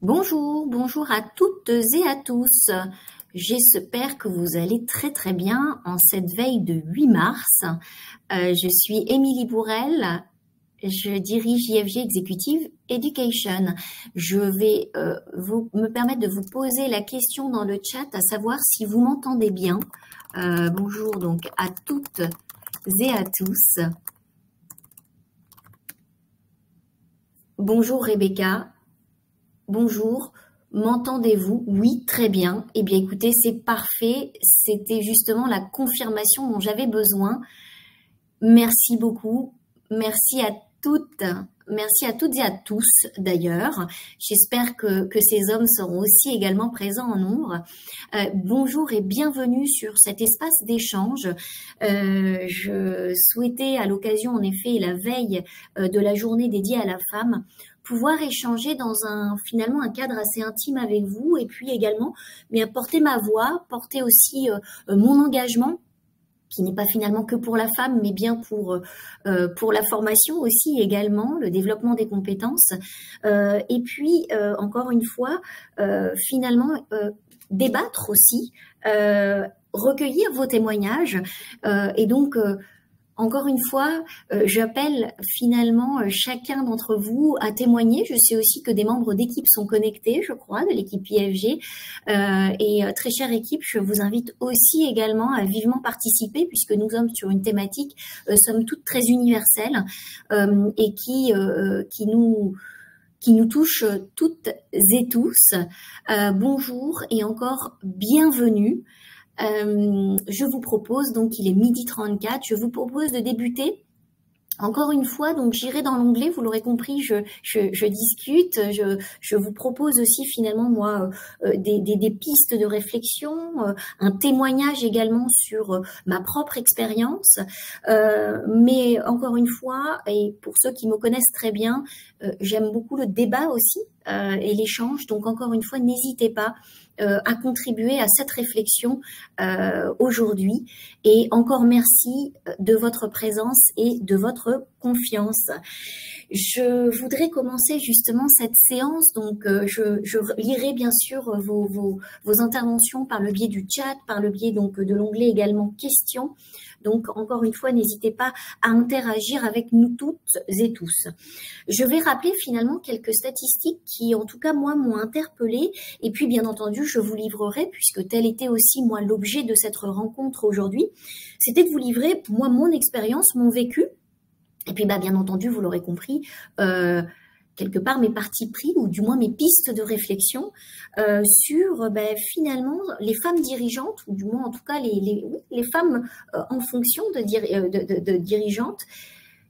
Bonjour, bonjour à toutes et à tous. J'espère que vous allez très très bien en cette veille de 8 mars. Je suis Émilie Bourrel, je dirige IFG Executive Education. Je vais me permettre de vous poser la question dans le chat, à savoir si vous m'entendez bien. Bonjour donc à toutes et à tous. Bonjour Rebecca. Bonjour, m'entendez-vous? Oui, très bien. Eh bien, écoutez, c'est parfait. C'était justement la confirmation dont j'avais besoin. Merci beaucoup. Merci à toutes et à tous d'ailleurs. J'espère que ces hommes seront aussi également présents en nombre. Bonjour et bienvenue sur cet espace d'échange. Je souhaitais à l'occasion, en effet, la veille de la journée dédiée à la femme, pouvoir échanger dans finalement un cadre assez intime avec vous et puis également porter ma voix, porter aussi mon engagement qui n'est pas finalement que pour la femme, mais bien pour la formation aussi également, le développement des compétences. Et puis, encore une fois, finalement, débattre aussi, recueillir vos témoignages. Et donc, encore une fois, j'appelle finalement chacun d'entre vous à témoigner. Je sais aussi que des membres d'équipe sont connectés, je crois, de l'équipe IFG. Et très chère équipe, je vous invite aussi également à vivement participer puisque nous sommes sur une thématique, somme toute très universelle et qui nous touche toutes et tous. Bonjour et encore bienvenue. Je vous propose, donc il est 12h34, je vous propose de débuter. Encore une fois, donc j'irai dans l'onglet, vous l'aurez compris, je discute, je vous propose aussi finalement moi des pistes de réflexion, un témoignage également sur ma propre expérience, mais encore une fois, et pour ceux qui me connaissent très bien, j'aime beaucoup le débat aussi et l'échange, donc encore une fois, n'hésitez pas à contribuer à cette réflexion aujourd'hui. Et encore merci de votre présence et de votre confiance. Je voudrais commencer justement cette séance. Donc, je lirai bien sûr vos interventions par le biais du chat, par le biais donc de l'onglet également questions. Donc, encore une fois, n'hésitez pas à interagir avec nous toutes et tous. Je vais rappeler finalement quelques statistiques qui, en tout cas, moi, m'ont interpellée. Et puis, bien entendu, je vous livrerai, puisque tel était aussi, moi, l'objet de cette rencontre aujourd'hui, c'était de vous livrer, moi, mon expérience, mon vécu. Et puis, bien entendu, vous l'aurez compris, quelque part mes partis pris, ou du moins mes pistes de réflexion sur finalement les femmes dirigeantes, ou du moins en tout cas les femmes en fonction de dirigeantes,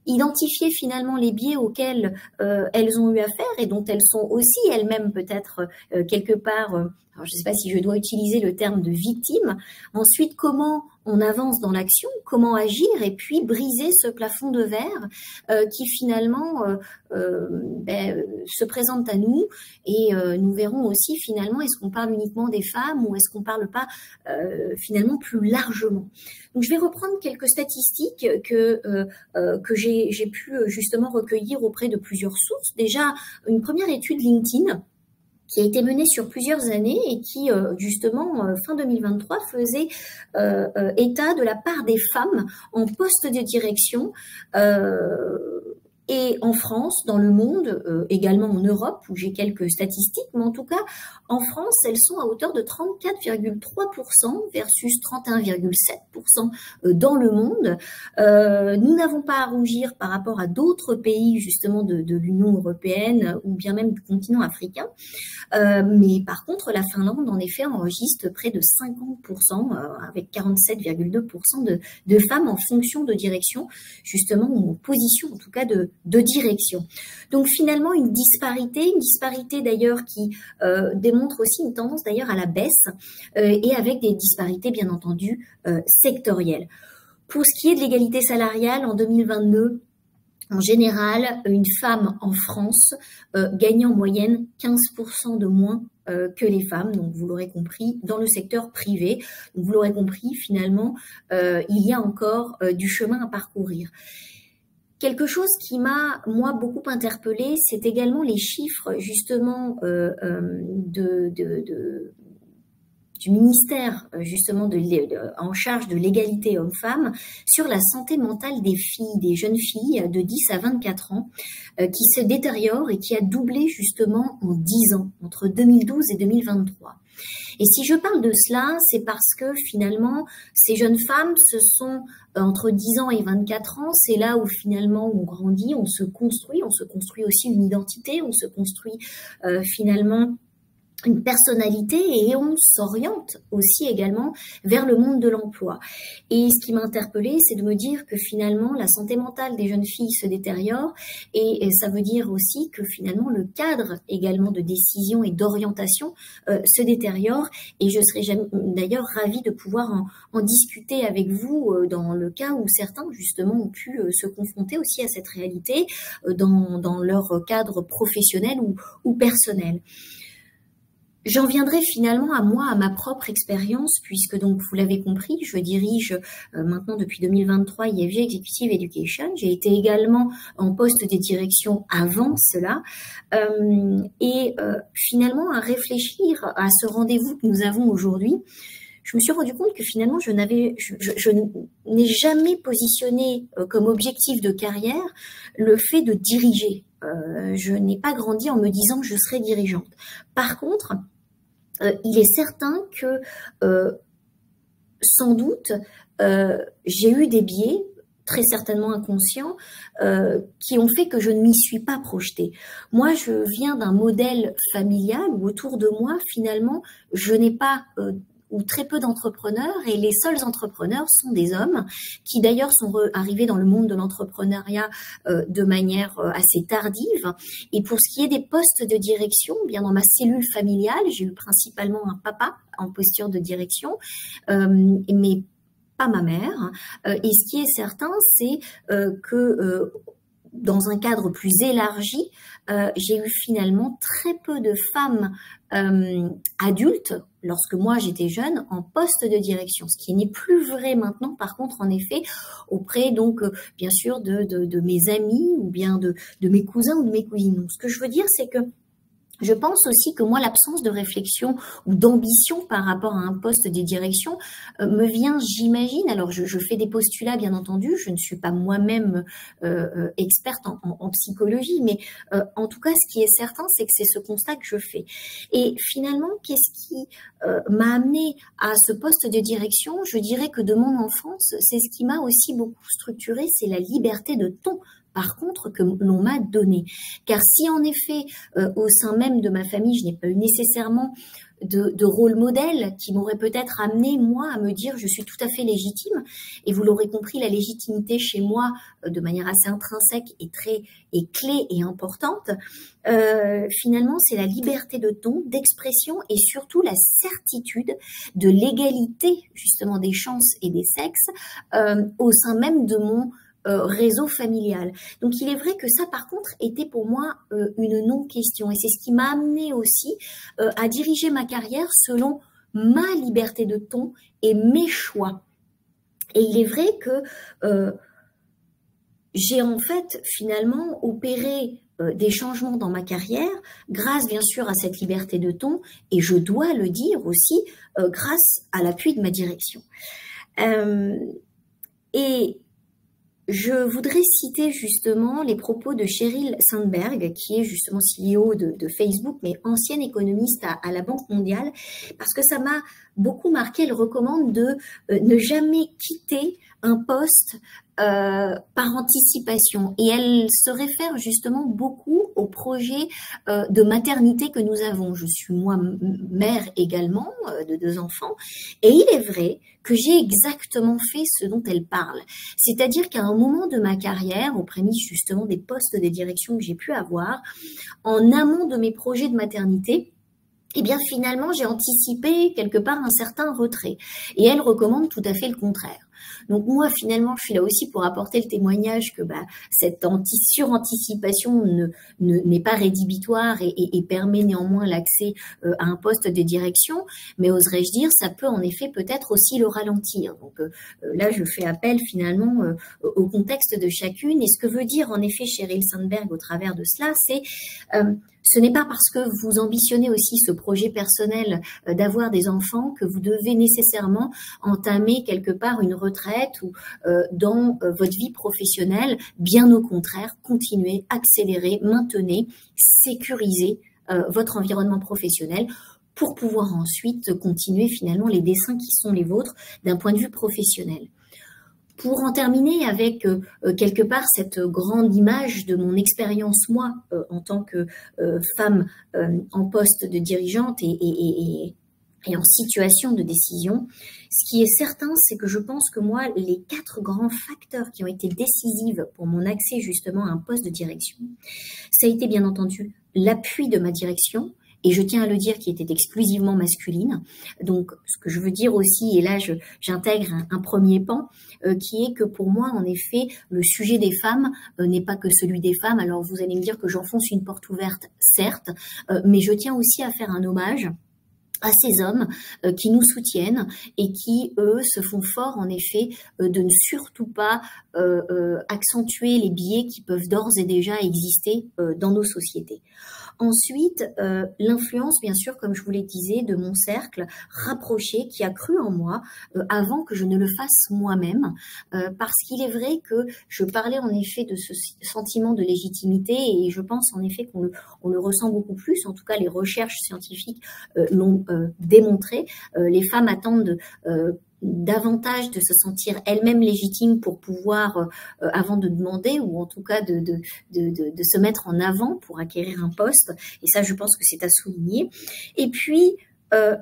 identifier finalement les biais auxquels elles ont eu affaire et dont elles sont aussi elles-mêmes peut-être quelque part, alors je ne sais pas si je dois utiliser le terme de victime. Ensuite, comment on avance dans l'action, comment agir et puis briser ce plafond de verre qui finalement se présente à nous et nous verrons aussi finalement est-ce qu'on parle uniquement des femmes ou est-ce qu'on parle pas finalement plus largement. Donc je vais reprendre quelques statistiques que j'ai pu justement recueillir auprès de plusieurs sources. Déjà, une première étude LinkedIn qui a été menée sur plusieurs années et qui, justement, fin 2023, faisait état de la part des femmes en poste de direction et en France, dans le monde, également en Europe, où j'ai quelques statistiques, mais en tout cas, en France, elles sont à hauteur de 34,3% versus 31,7% dans le monde. Nous n'avons pas à rougir par rapport à d'autres pays, justement, de l'Union européenne ou bien même du continent africain. Mais par contre, la Finlande, en effet, enregistre près de 50%, avec 47,2% de femmes en fonction de direction, justement, ou en position, en tout cas, de direction. Donc, finalement, une disparité d'ailleurs qui démontre aussi une tendance d'ailleurs à la baisse et avec des disparités, bien entendu, sectorielles. Pour ce qui est de l'égalité salariale, en 2022, en général, une femme en France gagne en moyenne 15% de moins que les femmes, donc vous l'aurez compris, dans le secteur privé. Donc vous l'aurez compris, finalement, il y a encore du chemin à parcourir. Quelque chose qui m'a, moi, beaucoup interpellée, c'est également les chiffres, justement, du ministère, justement, en charge de l'égalité homme-femme, sur la santé mentale des filles, des jeunes filles de 10 à 24 ans, qui se détériore et qui a doublé, justement, en 10 ans, entre 2012 et 2023. Et si je parle de cela, c'est parce que finalement, ces jeunes femmes, ce sont entre 10 ans et 24 ans, c'est là où finalement on grandit, on se construit aussi une identité, on se construit finalement une personnalité et on s'oriente aussi également vers le monde de l'emploi. Et ce qui m'a interpellée, c'est de me dire que finalement la santé mentale des jeunes filles se détériore et ça veut dire aussi que finalement le cadre également de décision et d'orientation se détériore et je serais d'ailleurs ravie de pouvoir en discuter avec vous dans le cas où certains justement ont pu se confronter aussi à cette réalité dans leur cadre professionnel ou personnel. J'en viendrai finalement à moi, à ma propre expérience, puisque donc vous l'avez compris, je dirige maintenant depuis 2023 IFG Executive Education. J'ai été également en poste de direction avant cela. Finalement, à réfléchir à ce rendez-vous que nous avons aujourd'hui, je me suis rendu compte que finalement, je n'ai jamais positionné comme objectif de carrière le fait de diriger. Je n'ai pas grandi en me disant que je serais dirigeante. Par contre, il est certain que sans doute, j'ai eu des biais, très certainement inconscients, qui ont fait que je ne m'y suis pas projetée. Moi, je viens d'un modèle familial où autour de moi, finalement, je n'ai pas ou très peu d'entrepreneurs et les seuls entrepreneurs sont des hommes qui d'ailleurs sont arrivés dans le monde de l'entrepreneuriat de manière assez tardive. Et pour ce qui est des postes de direction, bien dans ma cellule familiale, j'ai eu principalement un papa en posture de direction, mais pas ma mère. Et ce qui est certain, c'est que dans un cadre plus élargi, j'ai eu finalement très peu de femmes adultes, lorsque moi j'étais jeune, en poste de direction, ce qui n'est plus vrai maintenant, par contre, en effet, auprès donc bien sûr de mes amis ou bien de mes cousins ou de mes cousines. Donc, ce que je veux dire, c'est que je pense aussi que moi, l'absence de réflexion ou d'ambition par rapport à un poste de direction me vient, j'imagine, alors je fais des postulats, bien entendu, je ne suis pas moi-même experte en psychologie, mais en tout cas, ce qui est certain, c'est que c'est ce constat que je fais. Et finalement, qu'est-ce qui m'a amené à ce poste de direction? Je dirais que de mon enfance, c'est ce qui m'a aussi beaucoup structuré, c'est la liberté de ton. Par contre, que l'on m'a donné. Car si en effet, au sein même de ma famille, je n'ai pas eu nécessairement de rôle modèle qui m'aurait peut-être amené, moi, à me dire je suis tout à fait légitime. Et vous l'aurez compris, la légitimité chez moi, de manière assez intrinsèque, est clé et importante. Finalement, c'est la liberté de ton, d'expression et surtout la certitude de l'égalité, justement, des chances et des sexes au sein même de mon réseau familial. Donc il est vrai que ça par contre était pour moi une non-question et c'est ce qui m'a amené aussi à diriger ma carrière selon ma liberté de ton et mes choix. Et il est vrai que j'ai en fait finalement opéré des changements dans ma carrière grâce bien sûr à cette liberté de ton et je dois le dire aussi grâce à l'appui de ma direction. Et je voudrais citer justement les propos de Sheryl Sandberg, qui est justement CEO de Facebook, mais ancienne économiste à la Banque mondiale, parce que ça m'a beaucoup marqué. Elle recommande de ne jamais quitter un poste par anticipation. Et elle se réfère justement beaucoup au projet de maternité que nous avons. Je suis moi mère également de 2 enfants. Et il est vrai que j'ai exactement fait ce dont elle parle. C'est-à-dire qu'à un moment de ma carrière, aux prémices justement des postes de direction que j'ai pu avoir, en amont de mes projets de maternité, eh bien finalement j'ai anticipé quelque part un certain retrait. Et elle recommande tout à fait le contraire. Donc moi, finalement, je suis là aussi pour apporter le témoignage que cette suranticipation n'est pas rédhibitoire et permet néanmoins l'accès à un poste de direction, mais oserais-je dire, ça peut en effet peut-être aussi le ralentir. Donc là, je fais appel finalement au contexte de chacune. Et ce que veut dire en effet Sheryl Sandberg au travers de cela, c'est ce n'est pas parce que vous ambitionnez aussi ce projet personnel d'avoir des enfants que vous devez nécessairement entamer quelque part une retraite ou dans votre vie professionnelle. Bien au contraire, continuez, accélérez, maintenez, sécurisez votre environnement professionnel pour pouvoir ensuite continuer finalement les dessins qui sont les vôtres d'un point de vue professionnel. Pour en terminer avec quelque part cette grande image de mon expérience, moi, en tant que femme en poste de dirigeante et en situation de décision, ce qui est certain, c'est que je pense que moi, les 4 grands facteurs qui ont été décisifs pour mon accès justement à un poste de direction, ça a été bien entendu l'appui de ma direction, et je tiens à le dire, qui était exclusivement masculine. Donc, ce que je veux dire aussi, et là j'intègre un premier pan, qui est que pour moi, en effet, le sujet des femmes n'est pas que celui des femmes. Alors, vous allez me dire que j'enfonce une porte ouverte, certes, mais je tiens aussi à faire un hommage à ces hommes qui nous soutiennent et qui, eux, se font forts, en effet, de ne surtout pas accentuer les biais qui peuvent d'ores et déjà exister dans nos sociétés. Ensuite, l'influence, bien sûr, comme je vous le disais, de mon cercle rapproché qui a cru en moi avant que je ne le fasse moi-même, parce qu'il est vrai que je parlais en effet de ce sentiment de légitimité et je pense en effet qu'on le ressent beaucoup plus, en tout cas les recherches scientifiques l'ont démontré. Les femmes attendent davantage de se sentir elles-mêmes légitimes pour pouvoir, avant de demander, ou en tout cas de se mettre en avant pour acquérir un poste. Et ça, je pense que c'est à souligner. Et puis,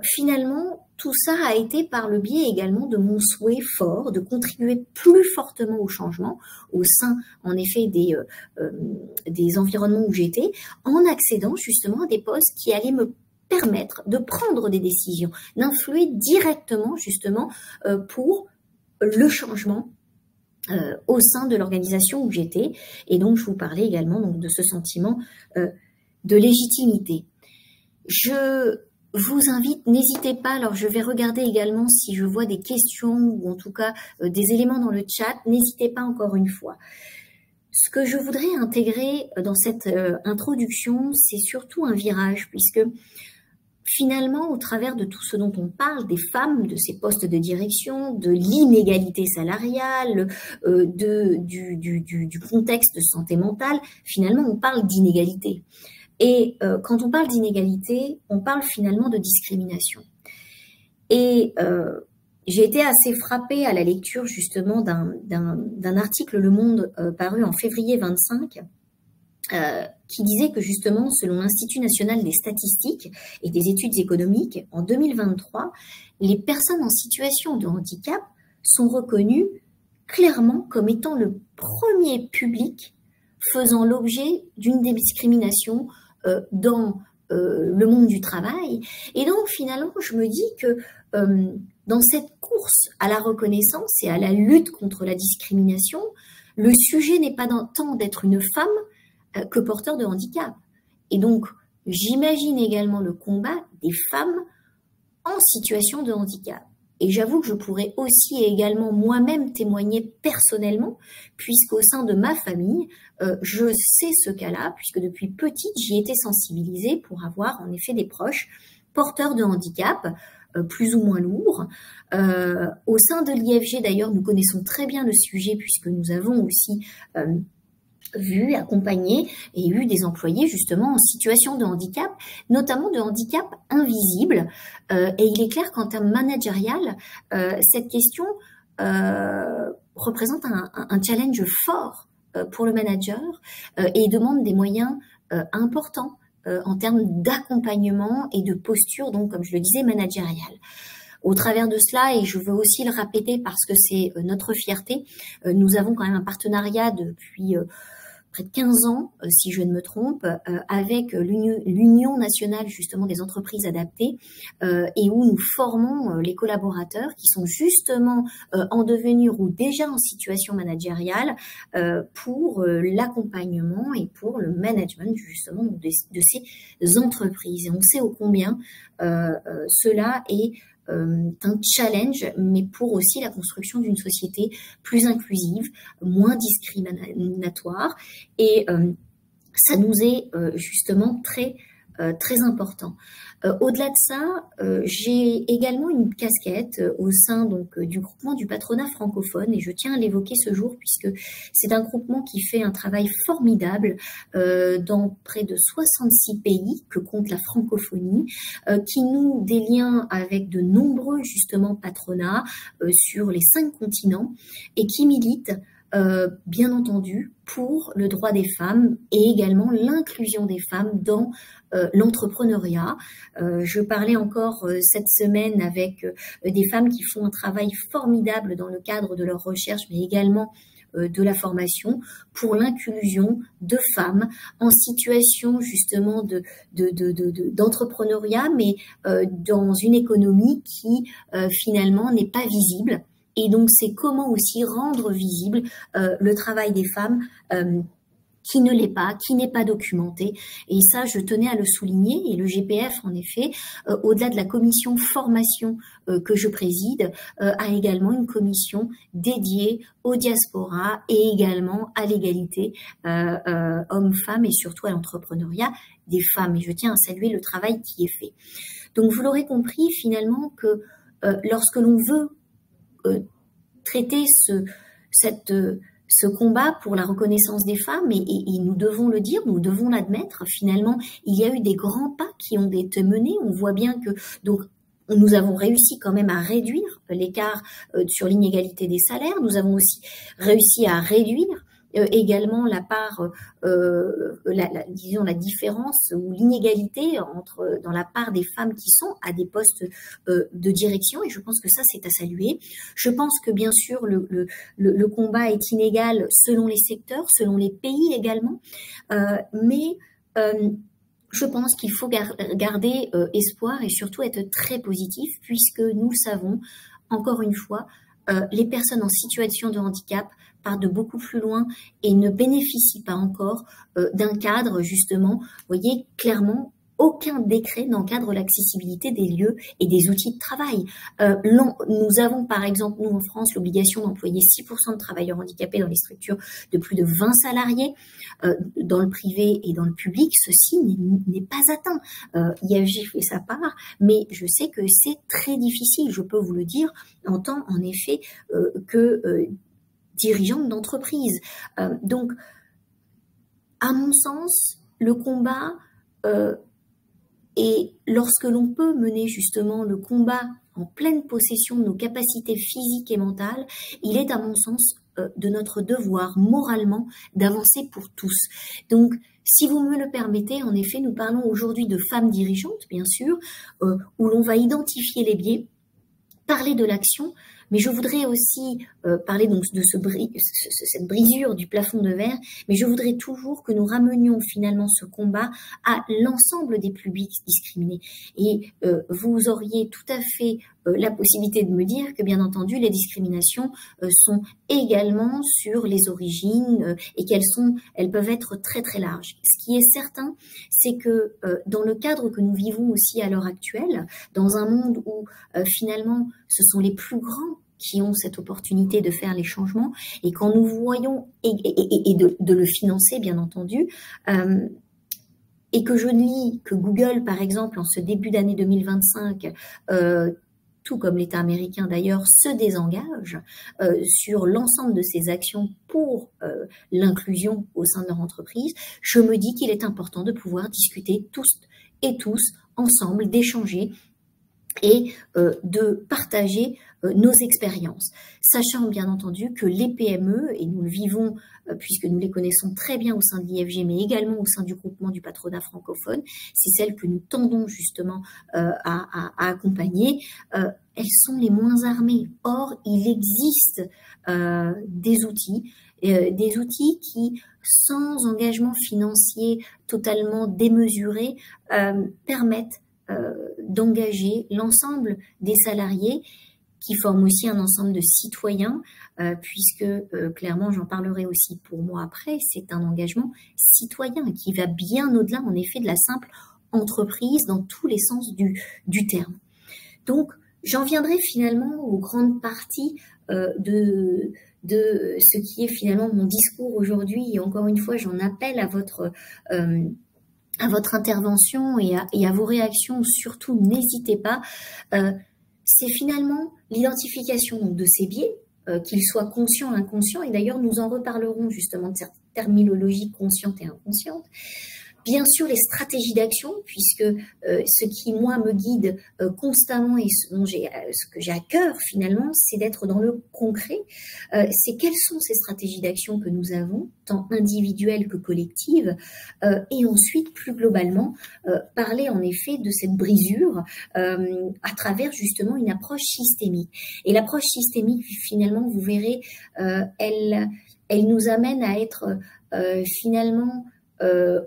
finalement, tout ça a été par le biais également de mon souhait fort de contribuer plus fortement au changement au sein, en effet, des environnements où j'étais, en accédant justement à des postes qui allaient me permettre de prendre des décisions, d'influer directement justement pour le changement au sein de l'organisation où j'étais. Et donc, je vous parlais également donc, de ce sentiment de légitimité. Je vous invite, n'hésitez pas, alors je vais regarder également si je vois des questions ou en tout cas des éléments dans le chat, n'hésitez pas encore une fois. Ce que je voudrais intégrer dans cette introduction, c'est surtout un virage, puisque finalement, au travers de tout ce dont on parle, des femmes, de ces postes de direction, de l'inégalité salariale, du contexte de santé mentale, finalement, on parle d'inégalité. Et quand on parle d'inégalité, on parle finalement de discrimination. Et j'ai été assez frappée à la lecture justement d'un article Le Monde paru en février 25, qui disait que justement, selon l'Institut national des statistiques et des études économiques, en 2023, les personnes en situation de handicap sont reconnues clairement comme étant le premier public faisant l'objet d'une discrimination dans le monde du travail. Et donc, finalement, je me dis que dans cette course à la reconnaissance et à la lutte contre la discrimination, le sujet n'est pas tant d'être une femme que porteur de handicap. Et donc, j'imagine également le combat des femmes en situation de handicap. Et j'avoue que je pourrais aussi et également moi-même témoigner personnellement, puisqu'au sein de ma famille, je sais ce cas-là, puisque depuis petite, j'y étais sensibilisée pour avoir en effet des proches porteurs de handicap, plus ou moins lourds. Au sein de l'IFG, d'ailleurs, nous connaissons très bien le sujet, puisque nous avons aussi vu, accompagné et eu des employés justement en situation de handicap, notamment de handicap invisible. Et il est clair qu'en termes managérial, cette question représente un challenge fort pour le manager et demande des moyens importants en termes d'accompagnement et de posture, donc comme je le disais, managériale. Au travers de cela, et je veux aussi le répéter parce que c'est notre fierté, nous avons quand même un partenariat depuis près de 15 ans, si je ne me trompe, avec l'Union nationale justement des entreprises adaptées, et où nous formons les collaborateurs qui sont justement en devenir ou déjà en situation managériale pour l'accompagnement et pour le management justement de ces entreprises. Et on sait ô combien cela est un challenge, mais pour aussi la construction d'une société plus inclusive, moins discriminatoire. Et ça nous est justement très important. Au-delà de ça, j'ai également une casquette au sein donc du groupement du patronat francophone, et je tiens à l'évoquer ce jour puisque c'est un groupement qui fait un travail formidable dans près de 66 pays que compte la francophonie, qui noue des liens avec de nombreux justement patronats sur les 5 continents et qui milite bien entendu pour le droit des femmes et également l'inclusion des femmes dans l'entrepreneuriat. Je parlais encore cette semaine avec des femmes qui font un travail formidable dans le cadre de leur recherche, mais également de la formation pour l'inclusion de femmes en situation justement d'entrepreneuriat, mais dans une économie qui finalement n'est pas visible. Et donc, c'est comment aussi rendre visible le travail des femmes qui ne l'est pas, qui n'est pas documenté. Et ça, je tenais à le souligner. Et le GPF, en effet, au-delà de la commission formation que je préside, a également une commission dédiée aux diasporas et également à l'égalité hommes-femmes et surtout à l'entrepreneuriat des femmes. Et je tiens à saluer le travail qui est fait. Donc, vous l'aurez compris, finalement, que lorsque l'on veut traiter ce combat pour la reconnaissance des femmes, et nous devons le dire, nous devons l'admettre, finalement, il y a eu des grands pas qui ont été menés. On voit bien que donc nous avons réussi quand même à réduire l'écart sur l'inégalité des salaires. Nous avons aussi réussi à réduire également la part, disons la différence ou l'inégalité dans la part des femmes qui sont à des postes de direction, et je pense que ça c'est à saluer. Je pense que bien sûr le combat est inégal selon les secteurs, selon les pays également, mais je pense qu'il faut garder espoir et surtout être très positif, puisque nous le savons, encore une fois, les personnes en situation de handicap partent de beaucoup plus loin et ne bénéficient pas encore d'un cadre, justement. Vous voyez, clairement, aucun décret n'encadre l'accessibilité des lieux et des outils de travail. Nous avons, par exemple, nous en France, l'obligation d'employer 6% de travailleurs handicapés dans les structures de plus de 20 salariés. Dans le privé et dans le public, ceci n'est pas atteint. IFJ fait sa part, mais je sais que c'est très difficile, je peux vous le dire, en tant, en effet, que dirigeante d'entreprise. Donc, à mon sens, le combat et lorsque l'on peut mener justement le combat en pleine possession de nos capacités physiques et mentales, il est à mon sens de notre devoir moralement d'avancer pour tous. Donc, si vous me le permettez, en effet, nous parlons aujourd'hui de femmes dirigeantes, bien sûr, où l'on va identifier les biais, parler de l'action, mais je voudrais aussi parler donc de cette brisure du plafond de verre, mais je voudrais toujours que nous ramenions finalement ce combat à l'ensemble des publics discriminés. Et vous auriez tout à fait la possibilité de me dire que, bien entendu, les discriminations sont également sur les origines et elles peuvent être très très larges. Ce qui est certain, c'est que dans le cadre que nous vivons aussi à l'heure actuelle, dans un monde où finalement ce sont les plus grands qui ont cette opportunité de faire les changements, et quand nous voyons et de le financer, bien entendu, et que je lis que Google, par exemple, en ce début d'année 2025, tout comme l'État américain d'ailleurs, se désengage sur l'ensemble de ses actions pour l'inclusion au sein de leur entreprise, je me dis qu'il est important de pouvoir discuter tous ensemble, d'échanger et de partager nos expériences, sachant bien entendu que les PME, et nous le vivons puisque nous les connaissons très bien au sein de l'IFG, mais également au sein du groupement du patronat francophone, c'est celles que nous tendons justement à accompagner, elles sont les moins armées. Or, il existe des outils des outils qui, sans engagement financier totalement démesuré, permettent d'engager l'ensemble des salariés qui forment aussi un ensemble de citoyens, puisque clairement, j'en parlerai aussi pour moi après, c'est un engagement citoyen qui va bien au-delà, en effet, de la simple entreprise dans tous les sens du terme. Donc, j'en viendrai finalement aux grandes parties de ce qui est finalement mon discours aujourd'hui. Et encore une fois, j'en appelle à votre intervention et à vos réactions. Surtout, n'hésitez pas. C'est finalement l'identification de ces biais, qu'ils soient conscients ou inconscients. Et d'ailleurs, nous en reparlerons justement de cette terminologie consciente et inconsciente. Bien sûr, les stratégies d'action, puisque ce qui, moi, me guide constamment et ce que j'ai à cœur, finalement, c'est d'être dans le concret. C'est quelles sont ces stratégies d'action que nous avons, tant individuelles que collectives, et ensuite, plus globalement, parler en effet de cette brisure à travers justement une approche systémique. Et l'approche systémique, finalement, vous verrez, elle nous amène à être finalement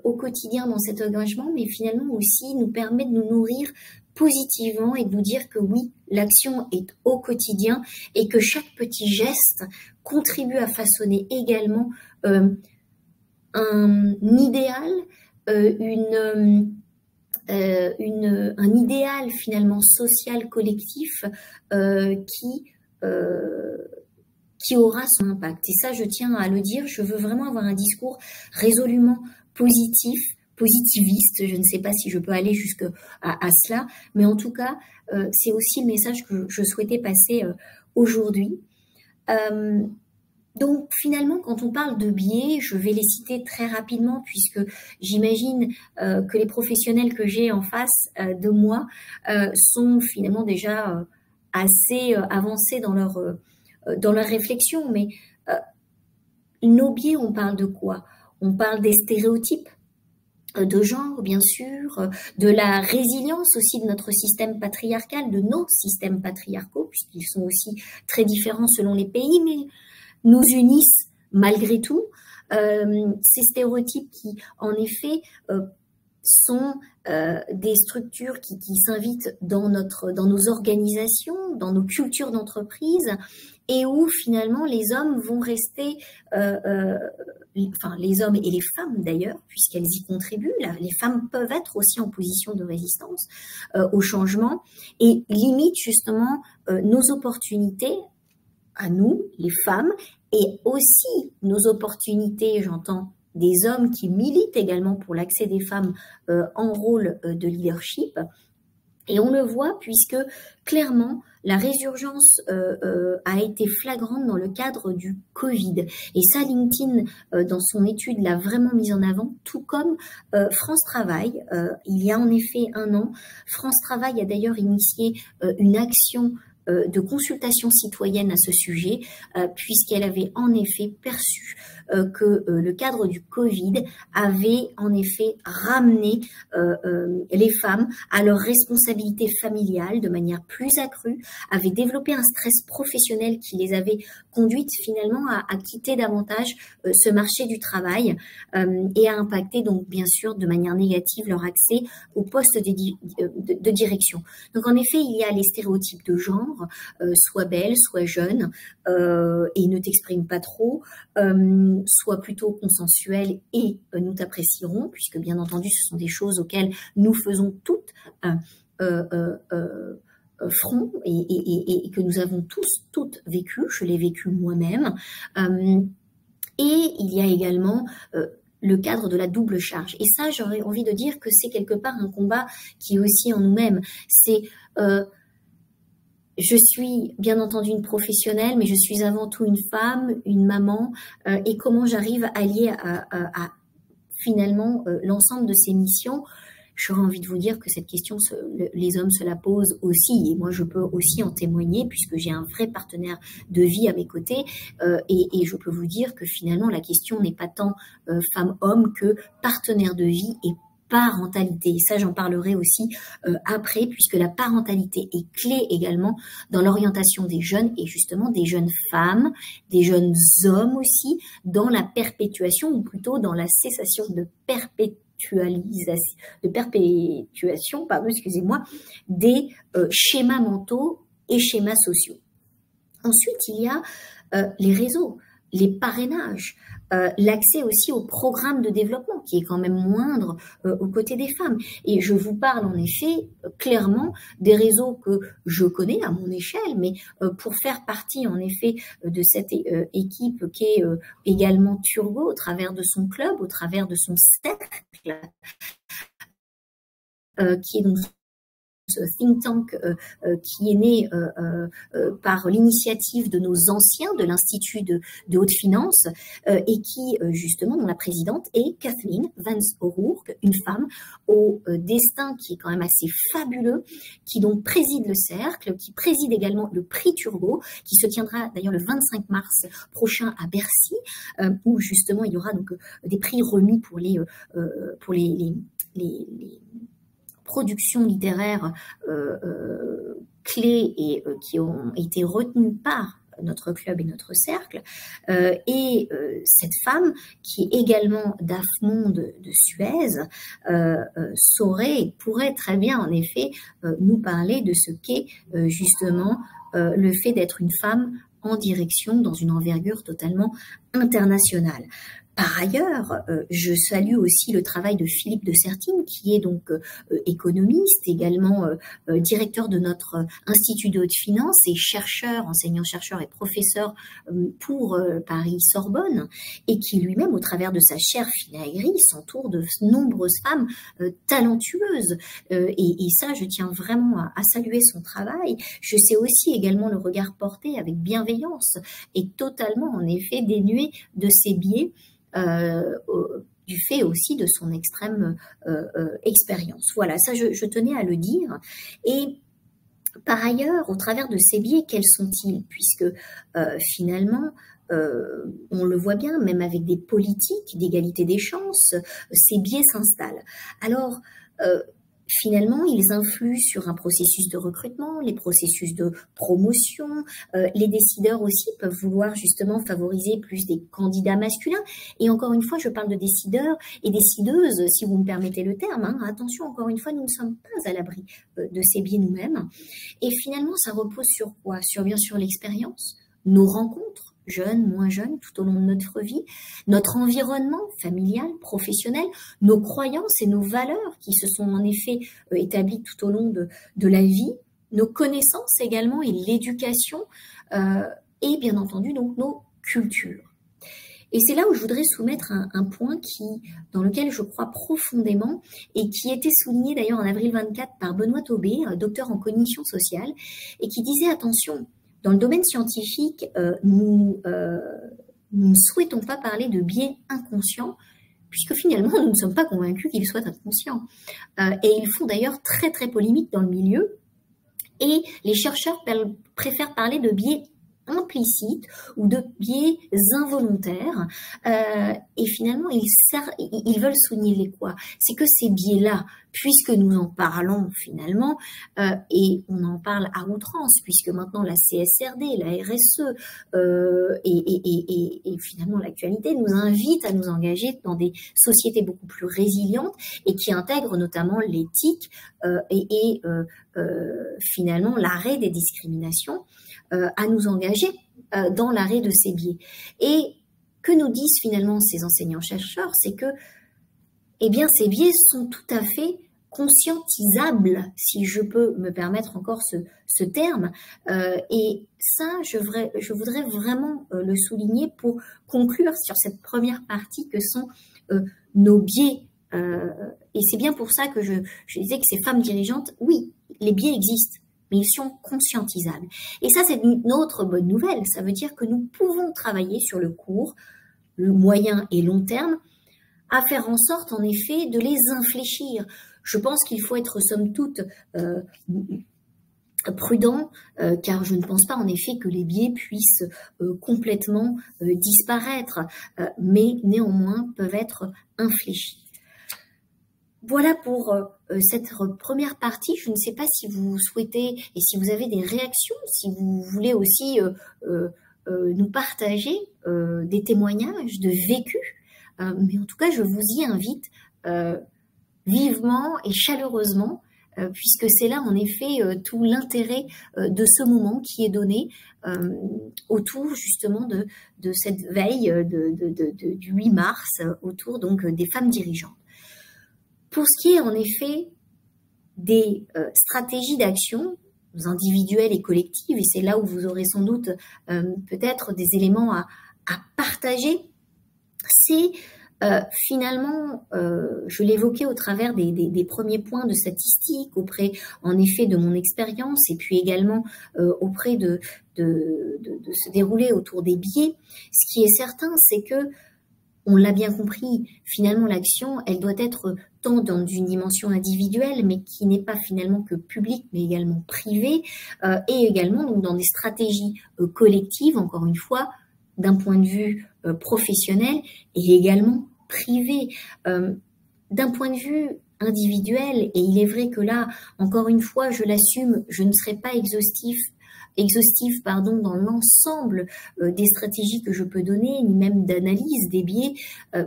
au quotidien dans cet engagement, mais finalement aussi nous permet de nous nourrir positivement et de nous dire que oui, l'action est au quotidien et que chaque petit geste contribue à façonner également un idéal, un idéal finalement social collectif qui aura son impact. Et ça, je tiens à le dire, je veux vraiment avoir un discours résolument positiviste, je ne sais pas si je peux aller jusqu'à cela, mais en tout cas, c'est aussi le message que je souhaitais passer aujourd'hui. Donc finalement, quand on parle de biais, je vais les citer très rapidement puisque j'imagine que les professionnels que j'ai en face de moi sont finalement déjà assez avancés dans leur réflexion, mais nos biais, on parle de quoi? On parle des stéréotypes de genre, bien sûr, de la résilience aussi de notre système patriarcal, de nos systèmes patriarcaux, puisqu'ils sont aussi très différents selon les pays, mais nous unissent malgré tout. Ces stéréotypes qui, en effet, sont des structures qui s'invitent dans nos organisations, dans nos cultures d'entreprise, et où finalement les hommes vont rester, les hommes et les femmes d'ailleurs, puisqu'elles y contribuent. Les femmes peuvent être aussi en position de résistance au changement et limitent justement nos opportunités à nous, les femmes, et aussi nos opportunités, j'entends, des hommes qui militent également pour l'accès des femmes en rôle de leadership. Et on le voit puisque clairement la résurgence a été flagrante dans le cadre du Covid. Et ça, LinkedIn, dans son étude, l'a vraiment mis en avant, tout comme France Travail. Il y a en effet un an, France Travail a d'ailleurs initié une action de consultation citoyenne à ce sujet, puisqu'elle avait en effet perçu que le cadre du Covid avait en effet ramené les femmes à leurs responsabilités familiales de manière plus accrue, avait développé un stress professionnel qui les avait conduites finalement à quitter davantage ce marché du travail et à impacter donc bien sûr de manière négative leur accès aux postes de direction. Donc en effet, il y a les stéréotypes de genre, soit belle, soit jeune, et ne t'exprime pas trop, soit plutôt consensuel et nous t'apprécierons, puisque bien entendu ce sont des choses auxquelles nous faisons toutes front et que nous avons toutes vécu. Je l'ai vécu moi-même. Et il y a également le cadre de la double charge. Et ça, j'aurais envie de dire que c'est quelque part un combat qui est aussi en nous-mêmes. C'est je suis bien entendu une professionnelle, mais je suis avant tout une femme, une maman, et comment j'arrive à lier à finalement l'ensemble de ces missions. J'aurais envie de vous dire que cette question, les hommes se la posent aussi, et moi je peux aussi en témoigner puisque j'ai un vrai partenaire de vie à mes côtés, et je peux vous dire que finalement la question n'est pas tant femme-homme que partenaire de vie et parentalité. Et ça, j'en parlerai aussi après, puisque la parentalité est clé également dans l'orientation des jeunes et justement des jeunes femmes, des jeunes hommes aussi, dans la perpétuation ou plutôt dans la cessation de perpétuation, pardon, excusez-moi, des schémas mentaux et schémas sociaux. Ensuite, il y a les réseaux, les parrainages, l'accès aussi au programme de développement qui est quand même moindre aux côtés des femmes. Et je vous parle en effet clairement des réseaux que je connais à mon échelle, mais pour faire partie en effet de cette équipe qui est également Turgot au travers de son club, au travers de son cercle, qui est donc ce think tank qui est né par l'initiative de nos anciens de l'Institut de haute finance et qui justement dont la présidente est Kathleen Vance O'Rourke, une femme au destin qui est quand même assez fabuleux, qui donc préside le cercle, qui préside également le prix Turgot, qui se tiendra d'ailleurs le 25 mars prochain à Bercy, où justement il y aura donc des prix remis pour les productions littéraires clés et qui ont été retenues par notre club et notre cercle. Cette femme, qui est également d'Afmonde de Suez, saurait et pourrait très bien, en effet, nous parler de ce qu'est justement le fait d'être une femme en direction dans une envergure totalement internationale. Par ailleurs, je salue aussi le travail de Philippe de Sertine, qui est donc économiste, également directeur de notre Institut de haute finance et chercheur, enseignant-chercheur et professeur pour Paris-Sorbonne, et qui lui-même, au travers de sa chère Finaegri, s'entoure de nombreuses femmes talentueuses. Et ça, je tiens vraiment à saluer son travail. Je sais aussi également le regard porté avec bienveillance et totalement, en effet, dénué de ses biais, du fait aussi de son extrême expérience. Voilà, ça je tenais à le dire. Et par ailleurs, au travers de ces biais, quels sont-ils? Puisque finalement, on le voit bien, même avec des politiques d'égalité des chances, ces biais s'installent. Alors, finalement, ils influent sur un processus de recrutement, les processus de promotion. Les décideurs aussi peuvent vouloir justement favoriser plus des candidats masculins. Et encore une fois, je parle de décideurs et décideuses, si vous me permettez le terme. Hein. Attention, encore une fois, nous ne sommes pas à l'abri de ces biais nous-mêmes. Et finalement, ça repose sur quoi? Sur bien sûr l'expérience, nos rencontres, jeunes, moins jeunes, tout au long de notre vie, notre environnement familial, professionnel, nos croyances et nos valeurs qui se sont en effet établies tout au long de la vie, nos connaissances également et l'éducation, et bien entendu donc nos cultures. Et c'est là où je voudrais soumettre un point dans lequel je crois profondément et qui était souligné d'ailleurs en avril 24 par Benoît Taubé, docteur en cognition sociale, et qui disait attention, dans le domaine scientifique, nous ne souhaitons pas parler de biais inconscients, puisque finalement, nous ne sommes pas convaincus qu'ils soient inconscients. Et ils font d'ailleurs très, très polémique dans le milieu. Et les chercheurs préfèrent parler de biais implicites ou de biais involontaires. Et finalement, ils veulent souligner quoi? C'est que ces biais-là, puisque nous en parlons finalement, et on en parle à outrance, puisque maintenant la CSRD, la RSE et finalement l'actualité nous invite à nous engager dans des sociétés beaucoup plus résilientes et qui intègrent notamment l'éthique et finalement l'arrêt des discriminations, à nous engager dans l'arrêt de ces biais. Et que nous disent finalement ces enseignants-chercheurs, c'est que eh bien, ces biais sont tout à fait conscientisables, si je peux me permettre encore ce terme. Et ça, je voudrais vraiment le souligner pour conclure sur cette première partie que sont nos biais. Et c'est bien pour ça que je disais que ces femmes dirigeantes, oui, les biais existent, mais ils sont conscientisables. Et ça, c'est une autre bonne nouvelle. Ça veut dire que nous pouvons travailler sur le court, le moyen et long terme, à faire en sorte, en effet, de les infléchir. Je pense qu'il faut être, somme toute, prudent, car je ne pense pas, en effet, que les biais puissent complètement disparaître, mais néanmoins peuvent être infléchis. Voilà pour cette première partie. Je ne sais pas si vous souhaitez et si vous avez des réactions, si vous voulez aussi nous partager des témoignages de vécu. Mais en tout cas, je vous y invite vivement et chaleureusement, puisque c'est là en effet tout l'intérêt de ce moment qui est donné autour justement de cette veille du 8 mars, autour donc des femmes dirigeantes. Pour ce qui est en effet des stratégies d'action individuelles et collectives, et c'est là où vous aurez sans doute peut-être des éléments à partager, c'est finalement, je l'évoquais au travers des premiers points de statistiques, auprès en effet de mon expérience, et puis également auprès de se dérouler autour des biais. Ce qui est certain, c'est que on l'a bien compris, finalement l'action, elle doit être tant dans une dimension individuelle, mais qui n'est pas finalement que publique, mais également privée, et également donc dans des stratégies collectives, encore une fois, d'un point de vue professionnel et également privé. D'un point de vue individuel, et il est vrai que là, encore une fois, je l'assume, je ne serai pas exhaustive dans l'ensemble des stratégies que je peux donner, ni même d'analyse des biais,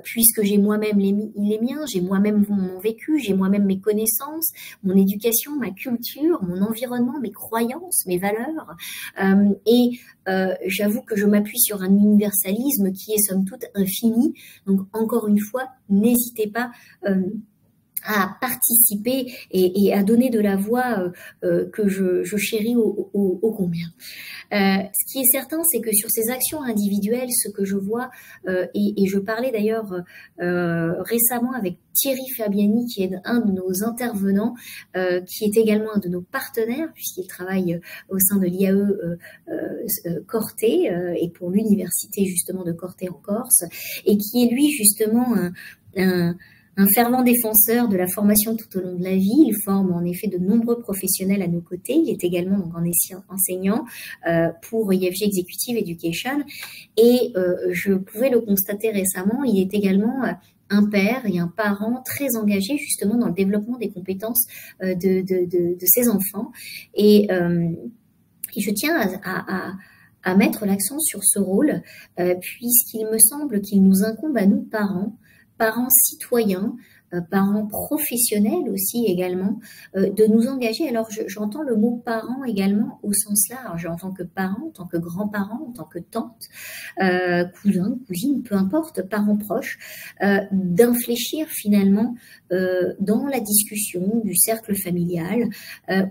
puisque j'ai moi-même les miens, j'ai moi-même mon vécu, j'ai moi-même mes connaissances, mon éducation, ma culture, mon environnement, mes croyances, mes valeurs, et j'avoue que je m'appuie sur un universalisme qui est somme toute infini. Donc encore une fois, n'hésitez pas à participer et à donner de la voix que je chéris ô combien. Ce qui est certain, c'est que sur ces actions individuelles, ce que je vois, et je parlais d'ailleurs récemment avec Thierry Fabiani, qui est un de nos intervenants, qui est également un de nos partenaires, puisqu'il travaille au sein de l'IAE Corté, et pour l'université justement de Corté en Corse, et qui est lui justement un fervent défenseur de la formation tout au long de la vie. Il forme en effet de nombreux professionnels à nos côtés. Il est également donc enseignant pour IFG Executive Education. Et je pouvais le constater récemment, il est également un père et un parent très engagé justement dans le développement des compétences de ses enfants. Et je tiens à mettre l'accent sur ce rôle, puisqu'il me semble qu'il nous incombe à nous, parents citoyens, parents professionnels aussi également, de nous engager. Alors j'entends le mot parent également au sens large, en tant que parent, en tant que grand-parent, en tant que tante, cousin, cousine, peu importe, parents proches, d'infléchir finalement dans la discussion du cercle familial,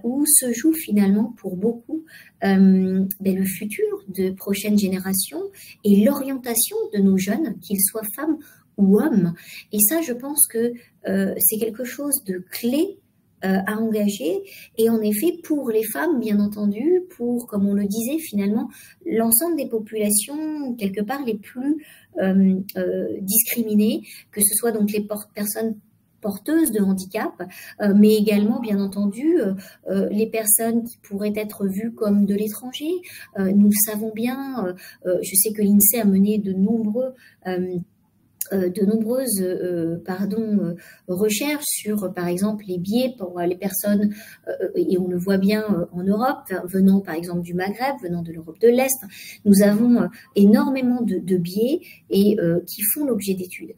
où se joue finalement pour beaucoup le futur de prochaines générations et l'orientation de nos jeunes, qu'ils soient femmes ou hommes. Et ça, je pense que c'est quelque chose de clé à engager. Et en effet, pour les femmes, bien entendu, pour, comme on le disait finalement, l'ensemble des populations, quelque part, les plus discriminées, que ce soit donc les personnes porteuses de handicap, mais également, bien entendu, les personnes qui pourraient être vues comme de l'étranger. Nous savons bien, je sais que l'INSEE a mené de nombreuses recherches sur, par exemple, les biais pour les personnes, et on le voit bien en Europe, venant par exemple du Maghreb, venant de l'Europe de l'Est. Nous avons énormément de biais et qui font l'objet d'études.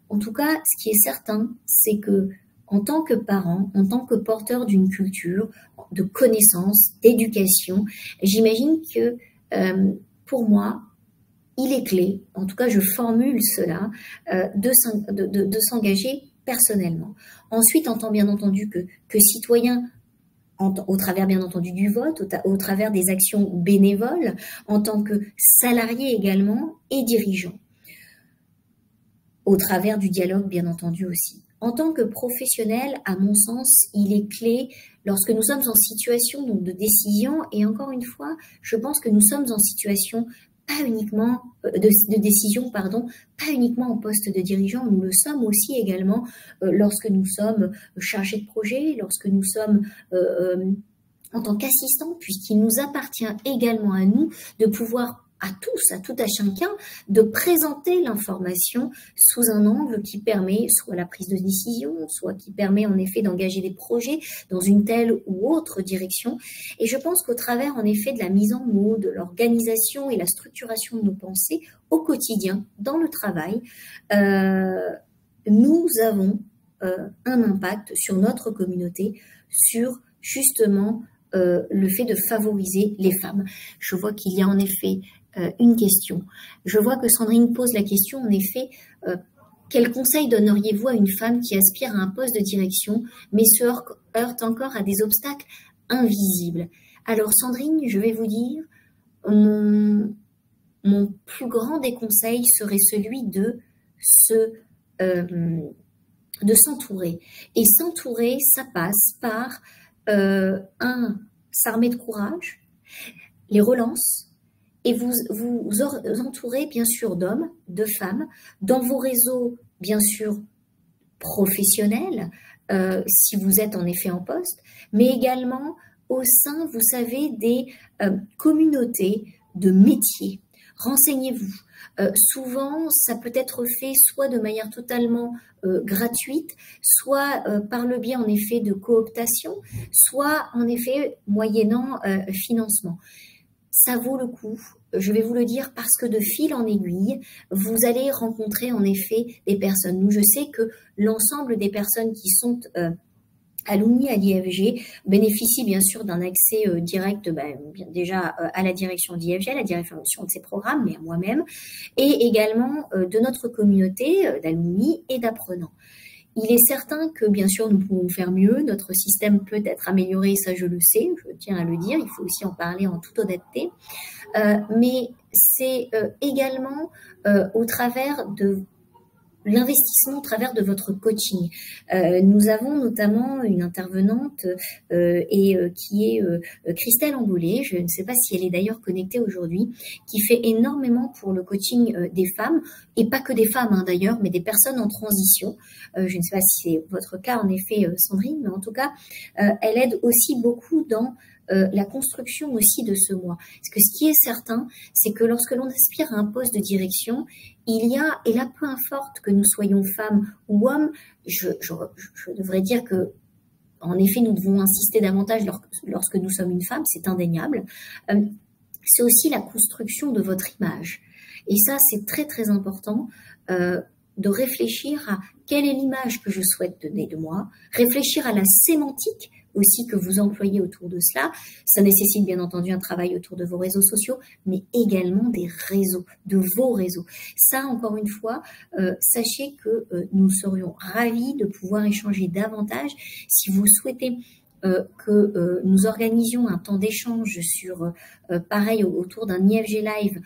En tout cas, ce qui est certain, c'est que en tant que parent, en tant que porteur d'une culture, de connaissances, d'éducation, j'imagine que pour moi, il est clé, en tout cas je formule cela, de s'engager personnellement. Ensuite, en tant bien entendu que citoyen, au travers bien entendu du vote, au travers des actions bénévoles, en tant que salarié également et dirigeant, au travers du dialogue bien entendu aussi. En tant que professionnel, à mon sens, il est clé lorsque nous sommes en situation donc, de décision, et encore une fois, je pense que nous sommes en situation pas uniquement de décision, pas uniquement en poste de dirigeant, nous le sommes aussi également lorsque nous sommes chargés de projet, lorsque nous sommes en tant qu'assistants, puisqu'il nous appartient également à nous de pouvoir à tous, à tout à chacun, de présenter l'information sous un angle qui permet soit la prise de décision, soit qui permet en effet d'engager des projets dans une telle ou autre direction. Et je pense qu'au travers en effet de la mise en mots, de l'organisation et la structuration de nos pensées au quotidien, dans le travail, nous avons un impact sur notre communauté, sur justement le fait de favoriser les femmes. Je vois qu'il y a en effet une question. Je vois que Sandrine pose la question, en effet, quel conseil donneriez-vous à une femme qui aspire à un poste de direction, mais se heurte encore à des obstacles invisibles? Alors Sandrine, je vais vous dire, mon plus grand des conseils serait celui de s'entourer. Et s'entourer, ça passe par s'armer de courage, les relances, et vous entourez bien sûr d'hommes, de femmes, dans vos réseaux bien sûr professionnels, si vous êtes en effet en poste, mais également au sein, vous savez, des communautés de métiers. Renseignez-vous. Souvent, ça peut être fait soit de manière totalement gratuite, soit par le biais en effet de cooptation, soit en effet moyennant financement. Ça vaut le coup, je vais vous le dire, parce que de fil en aiguille, vous allez rencontrer en effet des personnes. Nous, je sais que l'ensemble des personnes qui sont alumni à l'IFG bénéficient bien sûr d'un accès direct déjà à la direction d'IFG, à la direction de ses programmes, mais à moi-même, et également de notre communauté d'alumni et d'apprenants. Il est certain que, bien sûr, nous pouvons faire mieux. Notre système peut être amélioré, ça je le sais, je tiens à le dire. Il faut aussi en parler en toute honnêteté. Mais c'est également au travers de l'investissement au travers de votre coaching. Nous avons notamment une intervenante qui est Christelle Ambolé, je ne sais pas si elle est d'ailleurs connectée aujourd'hui, qui fait énormément pour le coaching des femmes, et pas que des femmes d'ailleurs, mais des personnes en transition. Je ne sais pas si c'est votre cas en effet, Sandrine, mais en tout cas, elle aide aussi beaucoup dans la construction aussi de ce moi. Parce que ce qui est certain, c'est que lorsque l'on aspire à un poste de direction, il y a, et là peu importe que nous soyons femmes ou hommes, je devrais dire que en effet nous devons insister davantage lorsque nous sommes une femme, c'est indéniable. C'est aussi la construction de votre image. Et ça, c'est très très important de réfléchir à quelle est l'image que je souhaite donner de moi, réfléchir à la sémantique aussi que vous employez autour de cela. Ça nécessite bien entendu un travail autour de vos réseaux sociaux, mais également des réseaux, de vos réseaux. Ça, encore une fois, sachez que nous serions ravis de pouvoir échanger davantage. Si vous souhaitez que nous organisions un temps d'échange sur, pareil, autour d'un IFG Live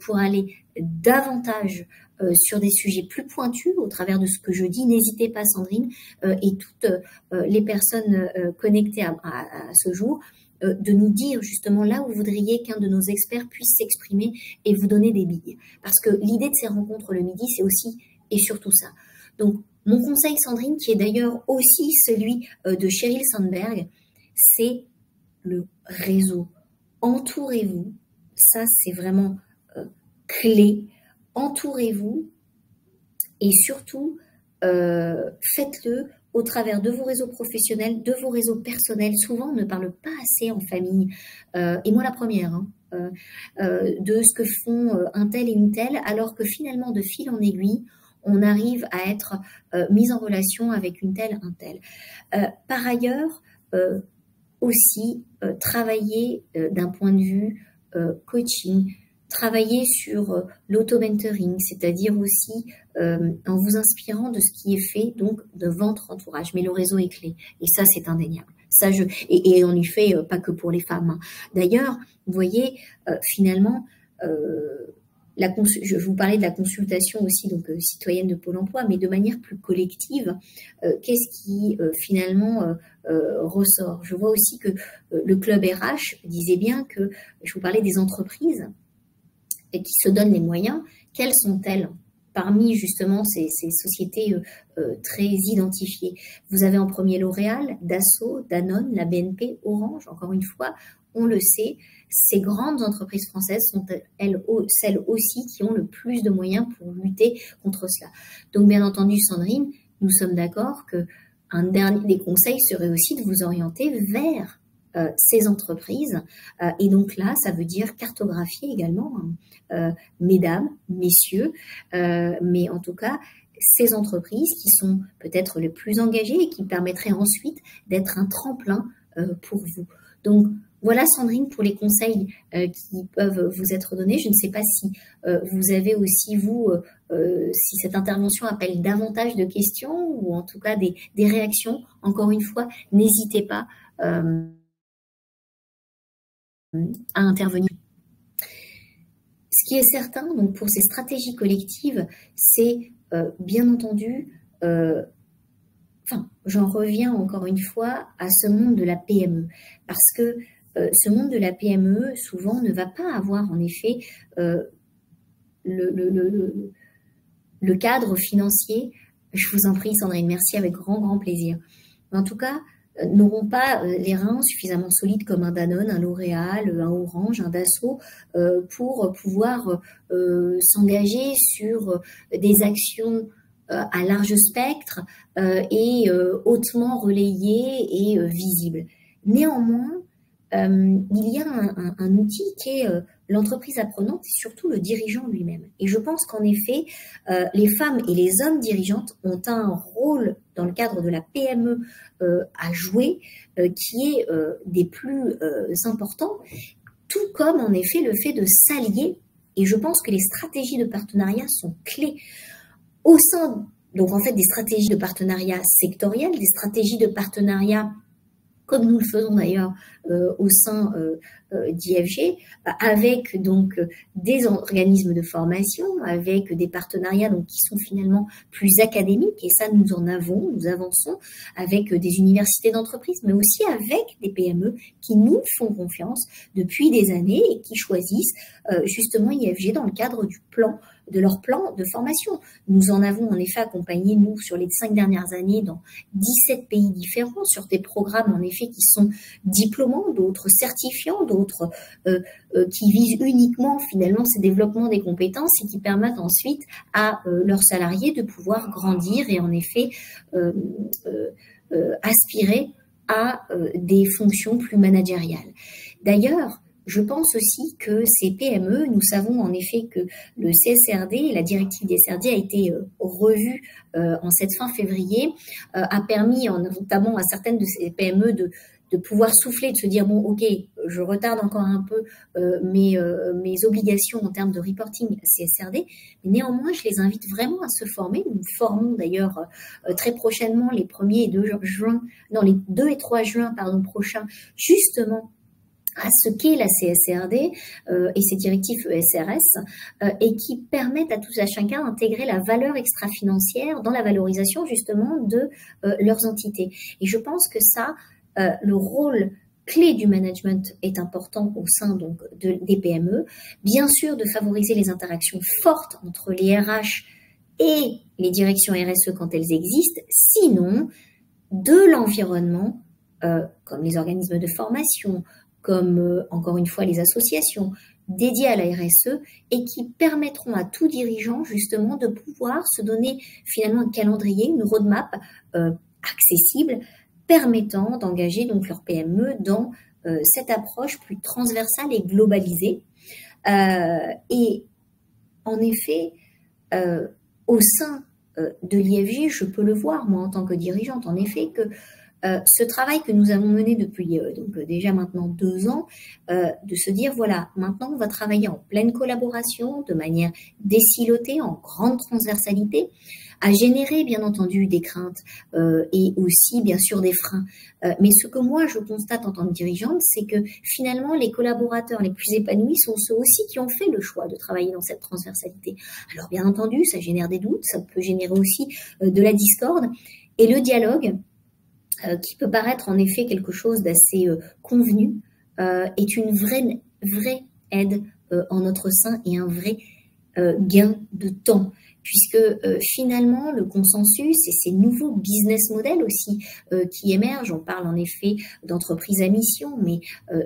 pour aller davantage sur des sujets plus pointus au travers de ce que je dis, n'hésitez pas Sandrine et toutes les personnes connectées à ce jour de nous dire justement là où vous voudriez qu'un de nos experts puisse s'exprimer et vous donner des billes. Parce que l'idée de ces rencontres le midi, c'est aussi et surtout ça. Donc, mon conseil, Sandrine, qui est d'ailleurs aussi celui de Sheryl Sandberg, c'est le réseau. Entourez-vous, ça c'est vraiment clé. Entourez-vous et surtout faites-le au travers de vos réseaux professionnels, de vos réseaux personnels. Souvent, on ne parle pas assez en famille, et moi la première, de ce que font un tel et une telle, alors que finalement, de fil en aiguille, on arrive à être mis en relation avec une telle, un tel. Par ailleurs, aussi, travailler d'un point de vue coaching, travailler sur l'auto-mentoring, c'est-à-dire aussi en vous inspirant de ce qui est fait donc de votre entourage. Mais le réseau est clé et ça c'est indéniable. Ça et on y fait pas que pour les femmes. D'ailleurs, vous voyez finalement je vous parlais de la consultation aussi donc citoyenne de Pôle Emploi, mais de manière plus collective, qu'est-ce qui finalement ressort? Je vois aussi que le club RH disait bien que je vous parlais des entreprises et qui se donnent les moyens. Quelles sont-elles? parmi justement ces sociétés très identifiées. Vous avez en premier L'Oréal, Dassault, Danone, la BNP, Orange, encore une fois, on le sait, ces grandes entreprises françaises sont celles aussi qui ont le plus de moyens pour lutter contre cela. Donc bien entendu, Sandrine, nous sommes d'accord que un dernier des conseils serait aussi de vous orienter vers ces entreprises. Et donc là, ça veut dire cartographier également, mesdames, messieurs, mais en tout cas, ces entreprises qui sont peut-être les plus engagées et qui permettraient ensuite d'être un tremplin pour vous. Donc, voilà Sandrine pour les conseils qui peuvent vous être donnés. Je ne sais pas si vous avez aussi, vous, si cette intervention appelle davantage de questions ou en tout cas des réactions. Encore une fois, n'hésitez pas à intervenir. Ce qui est certain, donc pour ces stratégies collectives, c'est bien entendu, j'en reviens encore une fois à ce monde de la PME, parce que ce monde de la PME, souvent, ne va pas avoir en effet le cadre financier. Je vous en prie, Sandrine, merci, avec grand plaisir. Mais en tout cas, n'auront pas les reins suffisamment solides comme un Danone, un L'Oréal, un Orange, un Dassault pour pouvoir s'engager sur des actions à large spectre et hautement relayées et visibles. Néanmoins, il y a un outil qui est l'entreprise apprenante et surtout le dirigeant lui-même. Et je pense qu'en effet, les femmes et les hommes dirigeantes ont un rôle dans le cadre de la PME à jouer qui est des plus importants, tout comme en effet le fait de s'allier. Et je pense que les stratégies de partenariat sont clés au sein, donc en fait, des stratégies de partenariat sectorielles, des stratégies de partenariat comme nous le faisons d'ailleurs au sein d'IFG, avec donc des organismes de formation, avec des partenariats donc qui sont finalement plus académiques, et ça nous avançons avec des universités d'entreprise, mais aussi avec des PME qui nous font confiance depuis des années et qui choisissent justement IFG dans le cadre de leur plan de formation. Nous en avons en effet accompagné, nous, sur les 5 dernières années, dans 17 pays différents, sur des programmes en effet qui sont diplômants, d'autres certifiants, d'autres qui visent uniquement finalement ces développements des compétences et qui permettent ensuite à leurs salariés de pouvoir grandir et en effet aspirer à des fonctions plus managériales. D'ailleurs, je pense aussi que ces PME, nous savons en effet que le CSRD, la directive des CSRD a été revue en cette fin février, a permis notamment à certaines de ces PME de pouvoir souffler, de se dire bon ok, je retarde encore un peu mes obligations en termes de reporting CSRD, mais néanmoins je les invite vraiment à se former. Nous formons d'ailleurs très prochainement les 1er et 2 juin, non les 2 et 3 juin prochains, justement à ce qu'est la CSRD et ses directives ESRS et qui permettent à tous à chacun d'intégrer la valeur extra-financière dans la valorisation justement de leurs entités. Et je pense que ça, le rôle clé du management est important au sein donc des PME. Bien sûr, de favoriser les interactions fortes entre les RH et les directions RSE quand elles existent, sinon de l'environnement, comme les organismes de formation, comme encore une fois les associations dédiées à la RSE et qui permettront à tout dirigeant justement de pouvoir se donner finalement un calendrier, une roadmap accessible permettant d'engager donc leur PME dans cette approche plus transversale et globalisée. Et en effet, au sein de l'IFG, je peux le voir moi en tant que dirigeante, en effet que ce travail que nous avons mené depuis déjà maintenant 2 ans, de se dire voilà, maintenant on va travailler en pleine collaboration, de manière décilotée, en grande transversalité, a généré bien entendu des craintes et aussi bien sûr des freins. Mais ce que moi je constate en tant que dirigeante, c'est que finalement les collaborateurs les plus épanouis sont ceux aussi qui ont fait le choix de travailler dans cette transversalité. Alors bien entendu, ça génère des doutes, ça peut générer aussi de la discorde et le dialogue, qui peut paraître en effet quelque chose d'assez convenu, est une vraie aide en notre sein et un vrai gain de temps. puisque finalement le consensus et ces nouveaux business models aussi qui émergent, on parle en effet d'entreprises à mission, mais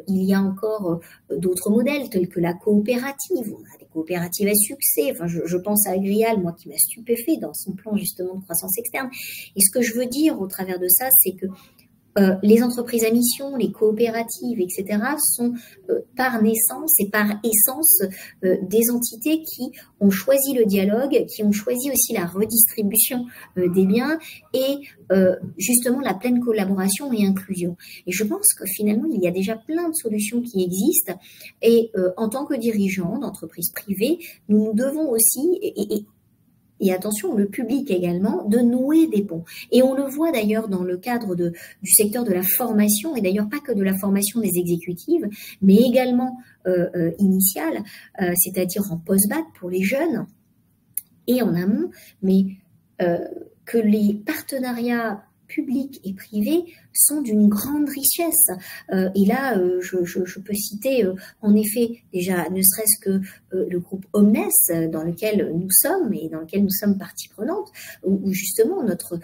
il y a encore d'autres modèles tels que la coopérative. On a des coopératives à succès, enfin je pense à Agrial, moi qui m'a stupéfait dans son plan justement de croissance externe. Et ce que je veux dire au travers de ça, c'est que les entreprises à mission, les coopératives, etc., sont par naissance et par essence des entités qui ont choisi le dialogue, qui ont choisi aussi la redistribution des biens et justement la pleine collaboration et inclusion. Et je pense que finalement, il y a déjà plein de solutions qui existent et en tant que dirigeants d'entreprises privées, nous devons aussi, et attention, le public également, de nouer des ponts. Et on le voit d'ailleurs dans le cadre du secteur de la formation, et d'ailleurs pas que de la formation des exécutives, mais également initiale, c'est-à-dire en post-bac pour les jeunes, et en amont, mais que les partenariats publics et privés sont d'une grande richesse. Et là, je peux citer en effet déjà ne serait-ce que le groupe Omnes dans lequel nous sommes et dans lequel nous sommes partie prenante, où justement notre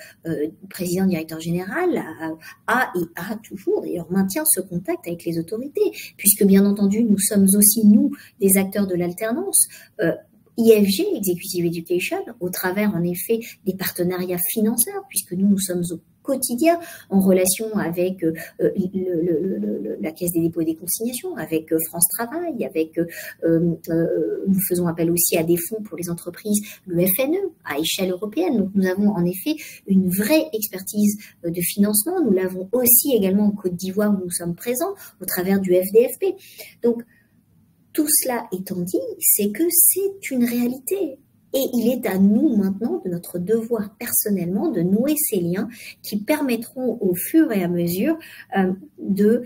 président directeur général a toujours d'ailleurs maintient ce contact avec les autorités, puisque bien entendu nous sommes aussi nous des acteurs de l'alternance. IFG, Executive Education, au travers en effet des partenariats financeurs, puisque nous sommes au quotidien en relation avec la Caisse des dépôts et des consignations, avec France Travail, avec nous faisons appel aussi à des fonds pour les entreprises, le FNE, à échelle européenne. Donc nous avons en effet une vraie expertise de financement. Nous l'avons aussi également en Côte d'Ivoire où nous sommes présents au travers du FDFP. Donc tout cela étant dit, c'est que c'est une réalité. Et il est à nous maintenant, de notre devoir personnellement, de nouer ces liens qui permettront au fur et à mesure de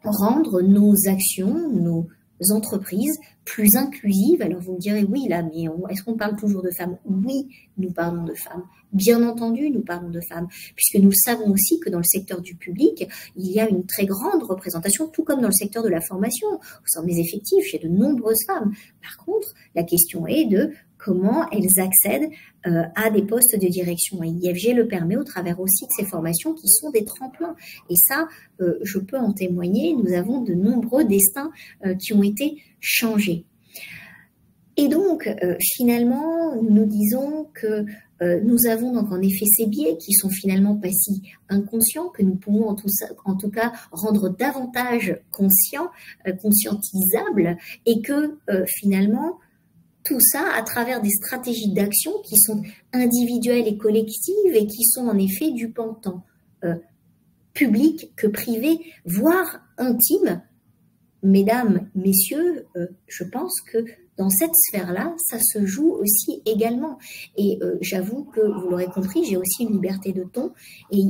rendre nos actions, nos entreprises plus inclusives. Alors vous me direz, oui là, mais est-ce qu'on parle toujours de femmes? Oui, nous parlons de femmes. Bien entendu, nous parlons de femmes, puisque nous savons aussi que dans le secteur du public, il y a une très grande représentation, tout comme dans le secteur de la formation. Au sein des effectifs, j'ai de nombreuses femmes. Par contre, la question est de comment elles accèdent à des postes de direction. Et IFG le permet au travers aussi de ces formations qui sont des tremplins. Et ça, je peux en témoigner, nous avons de nombreux destins qui ont été changés. Et donc, finalement, nous disons que nous avons donc en effet ces biais qui sont finalement pas si inconscients, que nous pouvons en tout cas rendre davantage conscients, conscientisables, et que finalement, tout ça à travers des stratégies d'action qui sont individuelles et collectives et qui sont en effet du pan tant public que privé, voire intime. Mesdames, messieurs, je pense que dans cette sphère-là, ça se joue aussi également. Et j'avoue que, vous l'aurez compris, j'ai aussi une liberté de ton et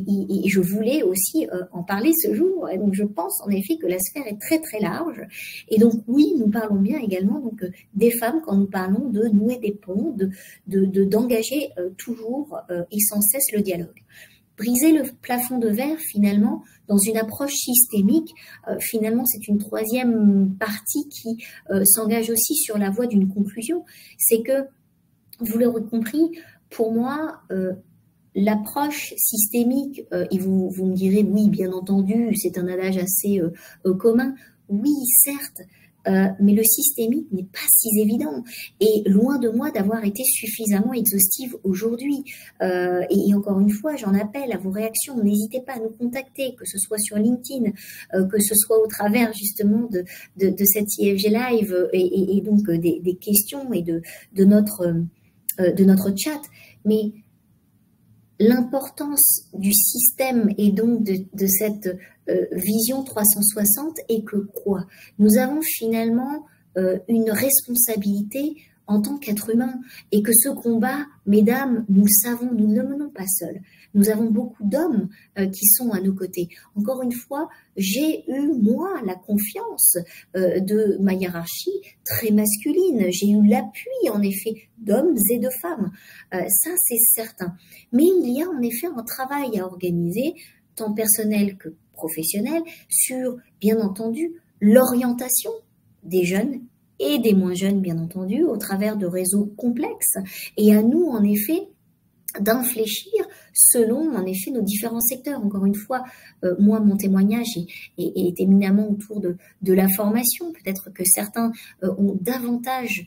je voulais aussi en parler ce jour. Et donc, je pense en effet que la sphère est très, très large. Et donc, oui, nous parlons bien également donc des femmes quand nous parlons de nouer des ponts, d'engager toujours et sans cesse le dialogue. Briser le plafond de verre, finalement, dans une approche systémique, finalement, c'est une troisième partie qui s'engage aussi sur la voie d'une conclusion. C'est que, vous l'aurez compris, pour moi, l'approche systémique, et vous me direz, oui, bien entendu, c'est un adage assez commun. Oui, certes, mais le systémique n'est pas si évident et loin de moi d'avoir été suffisamment exhaustive aujourd'hui. Et encore une fois, j'en appelle à vos réactions. N'hésitez pas à nous contacter, que ce soit sur LinkedIn, que ce soit au travers justement de cette IFG Live et donc des questions et de notre chat. Mais l'importance du système et donc de cette vision 360 est que quoi? Nous avons finalement une responsabilité en tant qu'être humain et que ce combat, mesdames, nous le savons, nous ne le menons pas seuls. Nous avons beaucoup d'hommes qui sont à nos côtés. Encore une fois, j'ai eu, moi, la confiance de ma hiérarchie très masculine. J'ai eu l'appui, en effet, d'hommes et de femmes. Ça, c'est certain. Mais il y a en effet un travail à organiser, tant personnel que professionnel, sur, bien entendu, l'orientation des jeunes et des moins jeunes, bien entendu, au travers de réseaux complexes. Et à nous, en effet, d'infléchir selon, en effet, nos différents secteurs. Encore une fois, moi, mon témoignage est éminemment autour de la formation. Peut-être que certains ont davantage...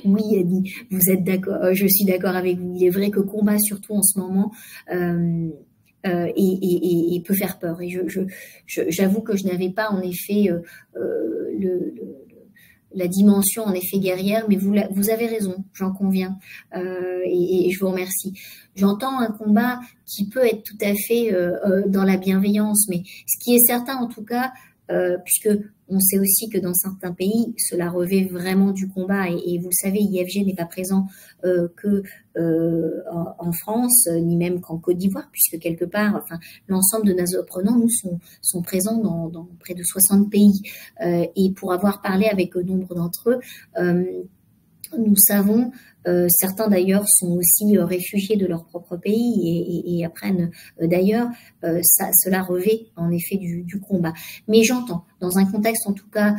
Oui, Annie, vous êtes d'accord, je suis d'accord avec vous. Il est vrai que combat, surtout en ce moment, et peut faire peur. Et j'avoue que je n'avais pas, en effet, la dimension en effet guerrière, mais vous avez raison, j'en conviens, et je vous remercie. J'entends un combat qui peut être tout à fait dans la bienveillance, mais ce qui est certain en tout cas, puisque on sait aussi que dans certains pays, cela revêt vraiment du combat, et vous le savez, IFG n'est pas présent que en France, ni même qu'en Côte d'Ivoire, puisque quelque part, enfin, l'ensemble de nos apprenants, nous, sont présents dans près de 60 pays. Et pour avoir parlé avec nombre d'entre eux, nous savons, certains d'ailleurs sont aussi réfugiés de leur propre pays et apprennent d'ailleurs, cela revêt en effet du combat. Mais j'entends, dans un contexte en tout cas,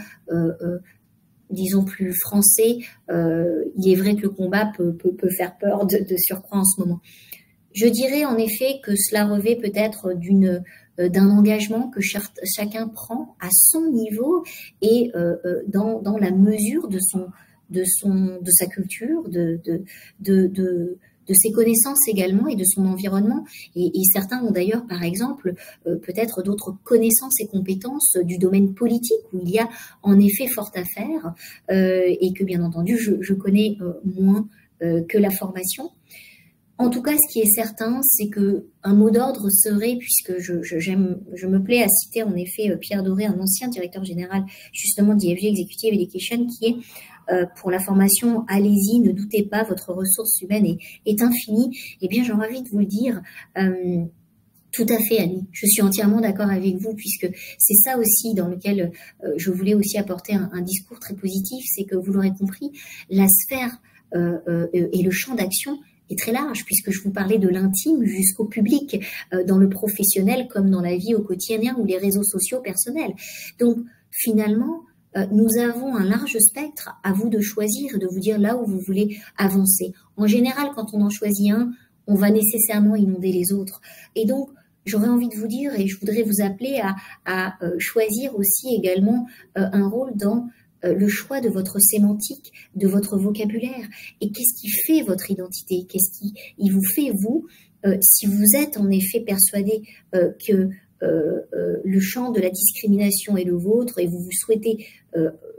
disons plus français, il est vrai que le combat peut faire peur de surcroît en ce moment. Je dirais en effet que cela revêt peut-être d'un engagement que chacun prend à son niveau et dans la mesure de sa culture, de ses connaissances également et de son environnement. Et certains ont d'ailleurs, par exemple, peut-être d'autres connaissances et compétences du domaine politique où il y a en effet fort à faire et que bien entendu je connais moins que la formation. En tout cas, ce qui est certain, c'est que un mot d'ordre serait, puisque je me plais à citer en effet Pierre Doré, un ancien directeur général justement d'IFG Executive Education, qui est pour la formation, allez-y, ne doutez pas, votre ressource humaine est infinie. Eh bien, j'aurais envie de vous le dire. Tout à fait, Annie. Je suis entièrement d'accord avec vous, puisque c'est ça aussi dans lequel je voulais aussi apporter un discours très positif, c'est que vous l'aurez compris, la sphère et le champ d'action est très large, puisque je vous parlais de l'intime jusqu'au public, dans le professionnel comme dans la vie au quotidien ou les réseaux sociaux personnels. Donc, finalement, nous avons un large spectre, à vous de choisir et de vous dire là où vous voulez avancer. En général, quand on en choisit un, on va nécessairement inonder les autres. Et donc, j'aurais envie de vous dire, et je voudrais vous appeler à choisir aussi également un rôle dans le choix de votre sémantique, de votre vocabulaire, et qu'est-ce qui fait votre identité, qu'est-ce qui vous fait vous, si vous êtes en effet persuadé que le champ de la discrimination est le vôtre et vous souhaitez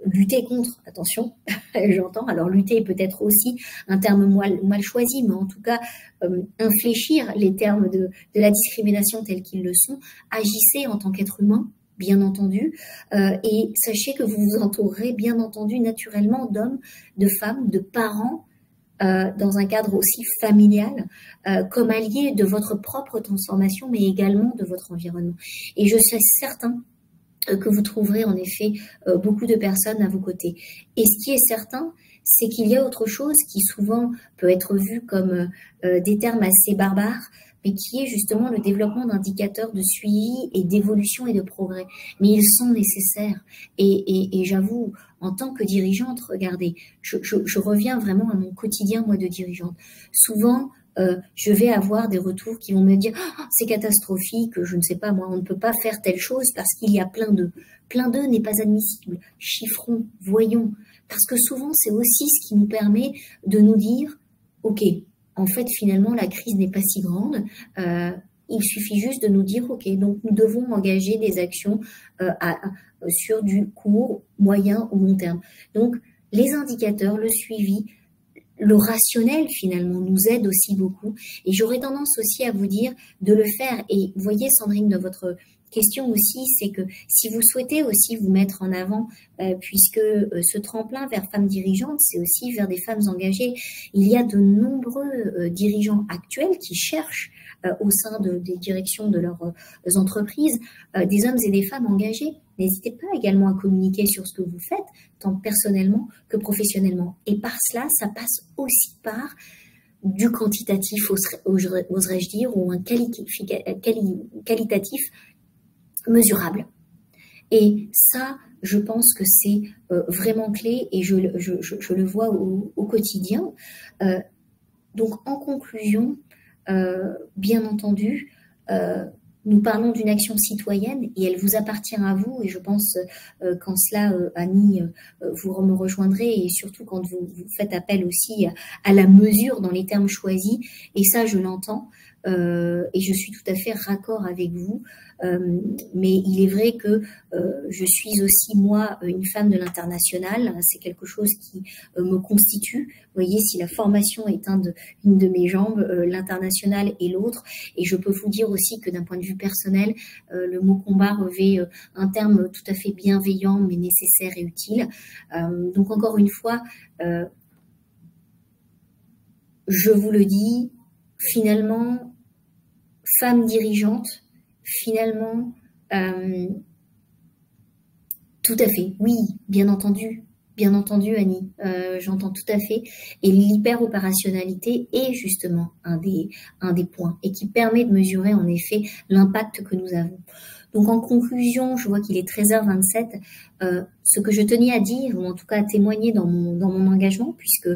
lutter contre, attention, j'entends, alors lutter est peut-être aussi un terme mal choisi, mais en tout cas infléchir les termes de la discrimination tels qu'ils le sont, agissez en tant qu'être humain, bien entendu, et sachez que vous vous entourerez bien entendu naturellement d'hommes, de femmes, de parents, dans un cadre aussi familial, comme allié de votre propre transformation, mais également de votre environnement. Et je suis certain que vous trouverez en effet beaucoup de personnes à vos côtés. Et ce qui est certain, c'est qu'il y a autre chose qui souvent peut être vu comme des termes assez barbares, mais qui est justement le développement d'indicateurs de suivi et d'évolution et de progrès. Mais ils sont nécessaires. Et j'avoue, en tant que dirigeante, regardez, je reviens vraiment à mon quotidien, moi, de dirigeante. Souvent, je vais avoir des retours qui vont me dire oh, c'est catastrophique, je ne sais pas, moi, on ne peut pas faire telle chose parce qu'il y a plein d'eux. Plein d'eux n'est pas admissible. Chiffrons, voyons. Parce que souvent, c'est aussi ce qui nous permet de nous dire ok, en fait, finalement, la crise n'est pas si grande. Il suffit juste de nous dire, OK, donc nous devons engager des actions sur du court, moyen ou long terme. Donc, les indicateurs, le suivi, le rationnel, finalement, nous aide aussi beaucoup. Et j'aurais tendance aussi à vous dire de le faire. Et vous voyez, Sandrine, de votre question aussi, c'est que si vous souhaitez aussi vous mettre en avant, puisque ce tremplin vers femmes dirigeantes, c'est aussi vers des femmes engagées. Il y a de nombreux dirigeants actuels qui cherchent au sein des directions de leurs entreprises des hommes et des femmes engagés. N'hésitez pas également à communiquer sur ce que vous faites, tant personnellement que professionnellement. Et par cela, ça passe aussi par du quantitatif, oserais-je dire, ou un qualitatif mesurable. Et ça, je pense que c'est vraiment clé et je le vois au quotidien. Donc, en conclusion, bien entendu, nous parlons d'une action citoyenne et elle vous appartient à vous. Et je pense qu'en cela, Annie, vous me rejoindrez et surtout quand vous faites appel aussi à la mesure dans les termes choisis. Et ça, je l'entends. Et je suis tout à fait raccord avec vous. Mais il est vrai que je suis aussi, moi, une femme de l'international. C'est quelque chose qui me constitue. Vous voyez, si la formation est une de mes jambes, l'international est l'autre. Et je peux vous dire aussi que d'un point de vue personnel, le mot combat revêt un terme tout à fait bienveillant, mais nécessaire et utile. Donc encore une fois, je vous le dis, finalement, femme dirigeante, finalement, tout à fait, oui, bien entendu, Annie, j'entends tout à fait. Et l'hyper-opérationnalité est justement un des points et qui permet de mesurer en effet l'impact que nous avons. Donc en conclusion, je vois qu'il est 13h27. Ce que je tenais à dire, ou en tout cas à témoigner dans mon engagement, puisque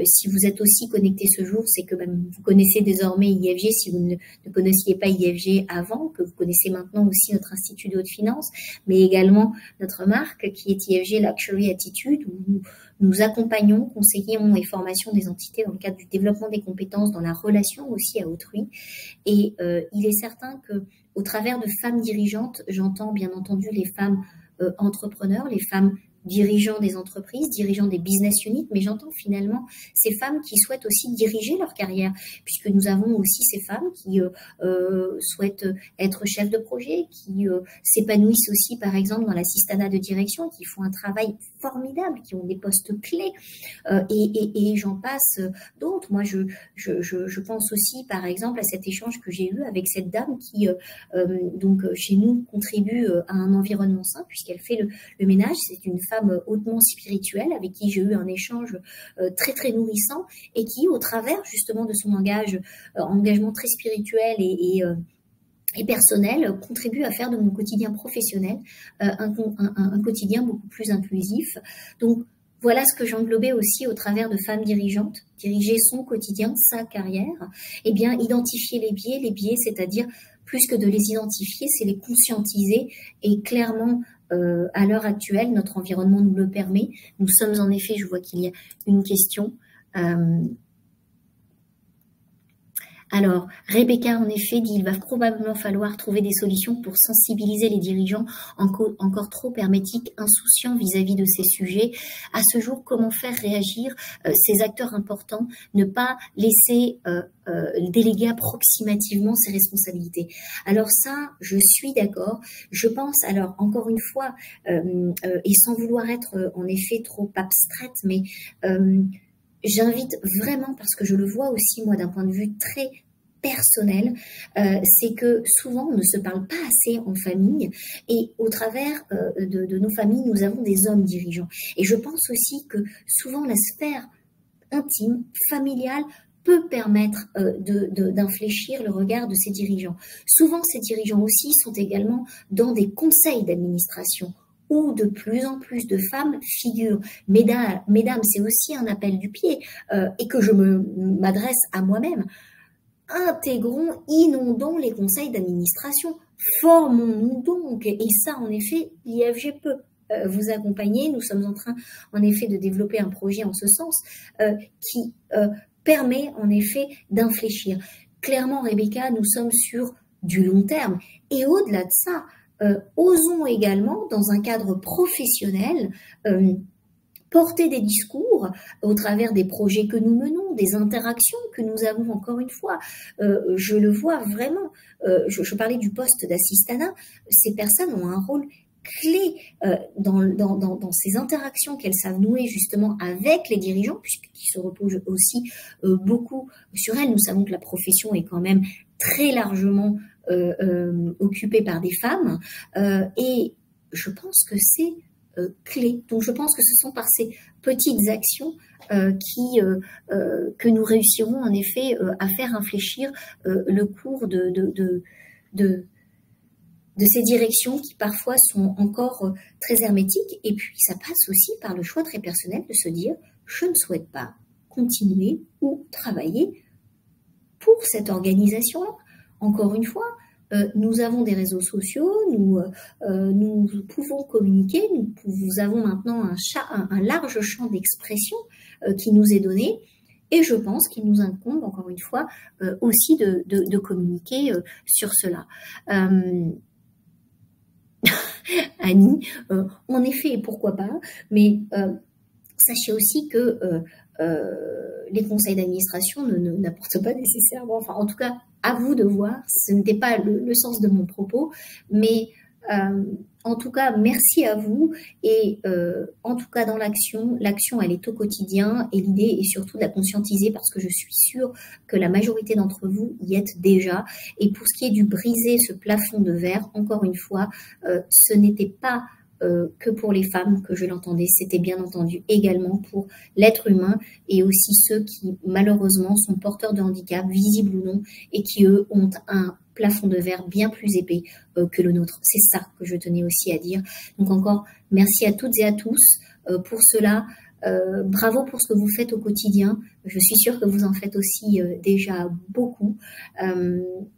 si vous êtes aussi connecté ce jour, c'est que vous connaissez désormais IFG, si vous ne connaissiez pas IFG avant, que vous connaissez maintenant aussi notre Institut de haute finance, mais également notre marque qui est IFG Luxury Attitude, où nous accompagnons, conseillons et formation des entités dans le cadre du développement des compétences, dans la relation aussi à autrui. Et il est certain que au travers de femmes dirigeantes, j'entends bien entendu les femmes entrepreneurs, les femmes dirigeants des entreprises, dirigeants des business units, mais j'entends finalement ces femmes qui souhaitent aussi diriger leur carrière, puisque nous avons aussi ces femmes qui souhaitent être chefs de projet, qui s'épanouissent aussi par exemple dans l'assistanat de direction, qui font un travail formidable, qui ont des postes clés, et j'en passe d'autres. Moi, je pense aussi par exemple à cet échange que j'ai eu avec cette dame qui donc chez nous contribue à un environnement sain, puisqu'elle fait le ménage. C'est une femme hautement spirituelle avec qui j'ai eu un échange très très nourrissant et qui, au travers justement de son engagement très spirituel et personnel, contribue à faire de mon quotidien professionnel un quotidien beaucoup plus inclusif. Donc voilà ce que j'englobais aussi au travers de femmes dirigeantes, diriger son quotidien, sa carrière, et bien identifier les biais, c'est-à-dire plus que de les identifier, c'est les conscientiser et clairement à l'heure actuelle, notre environnement nous le permet. Nous sommes en effet, je vois qu'il y a une question. Alors, Rebecca, en effet, dit il va probablement falloir trouver des solutions pour sensibiliser les dirigeants encore trop hermétiques, insouciants vis-à-vis de ces sujets. À ce jour, comment faire réagir ces acteurs importants, ne pas laisser déléguer approximativement ces responsabilités. Alors ça, je suis d'accord. Je pense, alors encore une fois, et sans vouloir être en effet trop abstraite, mais j'invite vraiment, parce que je le vois aussi moi d'un point de vue très personnel, c'est que souvent on ne se parle pas assez en famille et au travers de nos familles, nous avons des hommes dirigeants. Et je pense aussi que souvent la sphère intime, familiale, peut permettre d'infléchir le regard de ces dirigeants. Souvent, ces dirigeants aussi sont également dans des conseils d'administration où de plus en plus de femmes figurent. Mesdames, c'est aussi un appel du pied et que je m'adresse à moi-même. Intégrons, inondons les conseils d'administration. Formons-nous donc. Et ça, en effet, l'IFG peut vous accompagner. Nous sommes en train, en effet, de développer un projet en ce sens qui permet, en effet, d'infléchir. Clairement, Rebecca, nous sommes sur du long terme. Et au-delà de ça, osons également, dans un cadre professionnel, porter des discours au travers des projets que nous menons, des interactions que nous avons encore une fois. Je le vois vraiment, je parlais du poste d'assistanat, ces personnes ont un rôle clé dans ces interactions qu'elles savent nouer justement avec les dirigeants, puisqu'ils se reposent aussi beaucoup sur elles. Nous savons que la profession est quand même très largement occupée par des femmes et je pense que c'est clé. Donc je pense que ce sont par ces petites actions que nous réussirons en effet à faire infléchir le cours de ces directions qui parfois sont encore très hermétiques. Et puis, ça passe aussi par le choix très personnel de se dire, je ne souhaite pas continuer ou travailler pour cette organisation-là. Encore une fois, nous avons des réseaux sociaux, nous pouvons communiquer, nous avons maintenant un large champ d'expression qui nous est donné. Et je pense qu'il nous incombe, encore une fois, aussi de communiquer sur cela. Annie, en effet, pourquoi pas, mais sachez aussi que les conseils d'administration n'apportent pas nécessairement, enfin en tout cas à vous de voir, ce n'était pas le sens de mon propos, mais en tout cas merci à vous et en tout cas dans l'action elle est au quotidien et l'idée est surtout de la conscientiser parce que je suis sûre que la majorité d'entre vous y êtes déjà. Et pour ce qui est du briser ce plafond de verre, encore une fois, ce n'était pas que pour les femmes que je l'entendais, c'était bien entendu également pour l'être humain et aussi ceux qui malheureusement sont porteurs de handicap, visibles ou non, et qui eux ont un plafond de verre bien plus épais que le nôtre. C'est ça que je tenais aussi à dire. Donc encore, merci à toutes et à tous pour cela. Bravo pour ce que vous faites au quotidien. Je suis sûre que vous en faites aussi déjà beaucoup.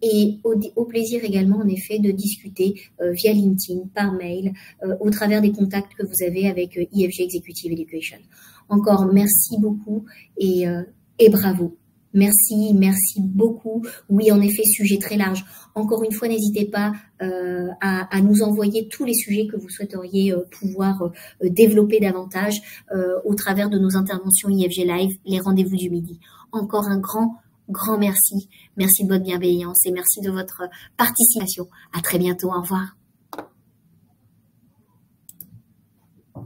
Et au plaisir également, en effet, de discuter via LinkedIn, par mail, au travers des contacts que vous avez avec IFG Executive Education. Encore merci beaucoup et bravo. Merci beaucoup. Oui, en effet, sujet très large. Encore une fois, n'hésitez pas à nous envoyer tous les sujets que vous souhaiteriez pouvoir développer davantage au travers de nos interventions IFG Live, les rendez-vous du midi. Encore un grand merci. Merci de votre bienveillance et merci de votre participation. À très bientôt. Au revoir.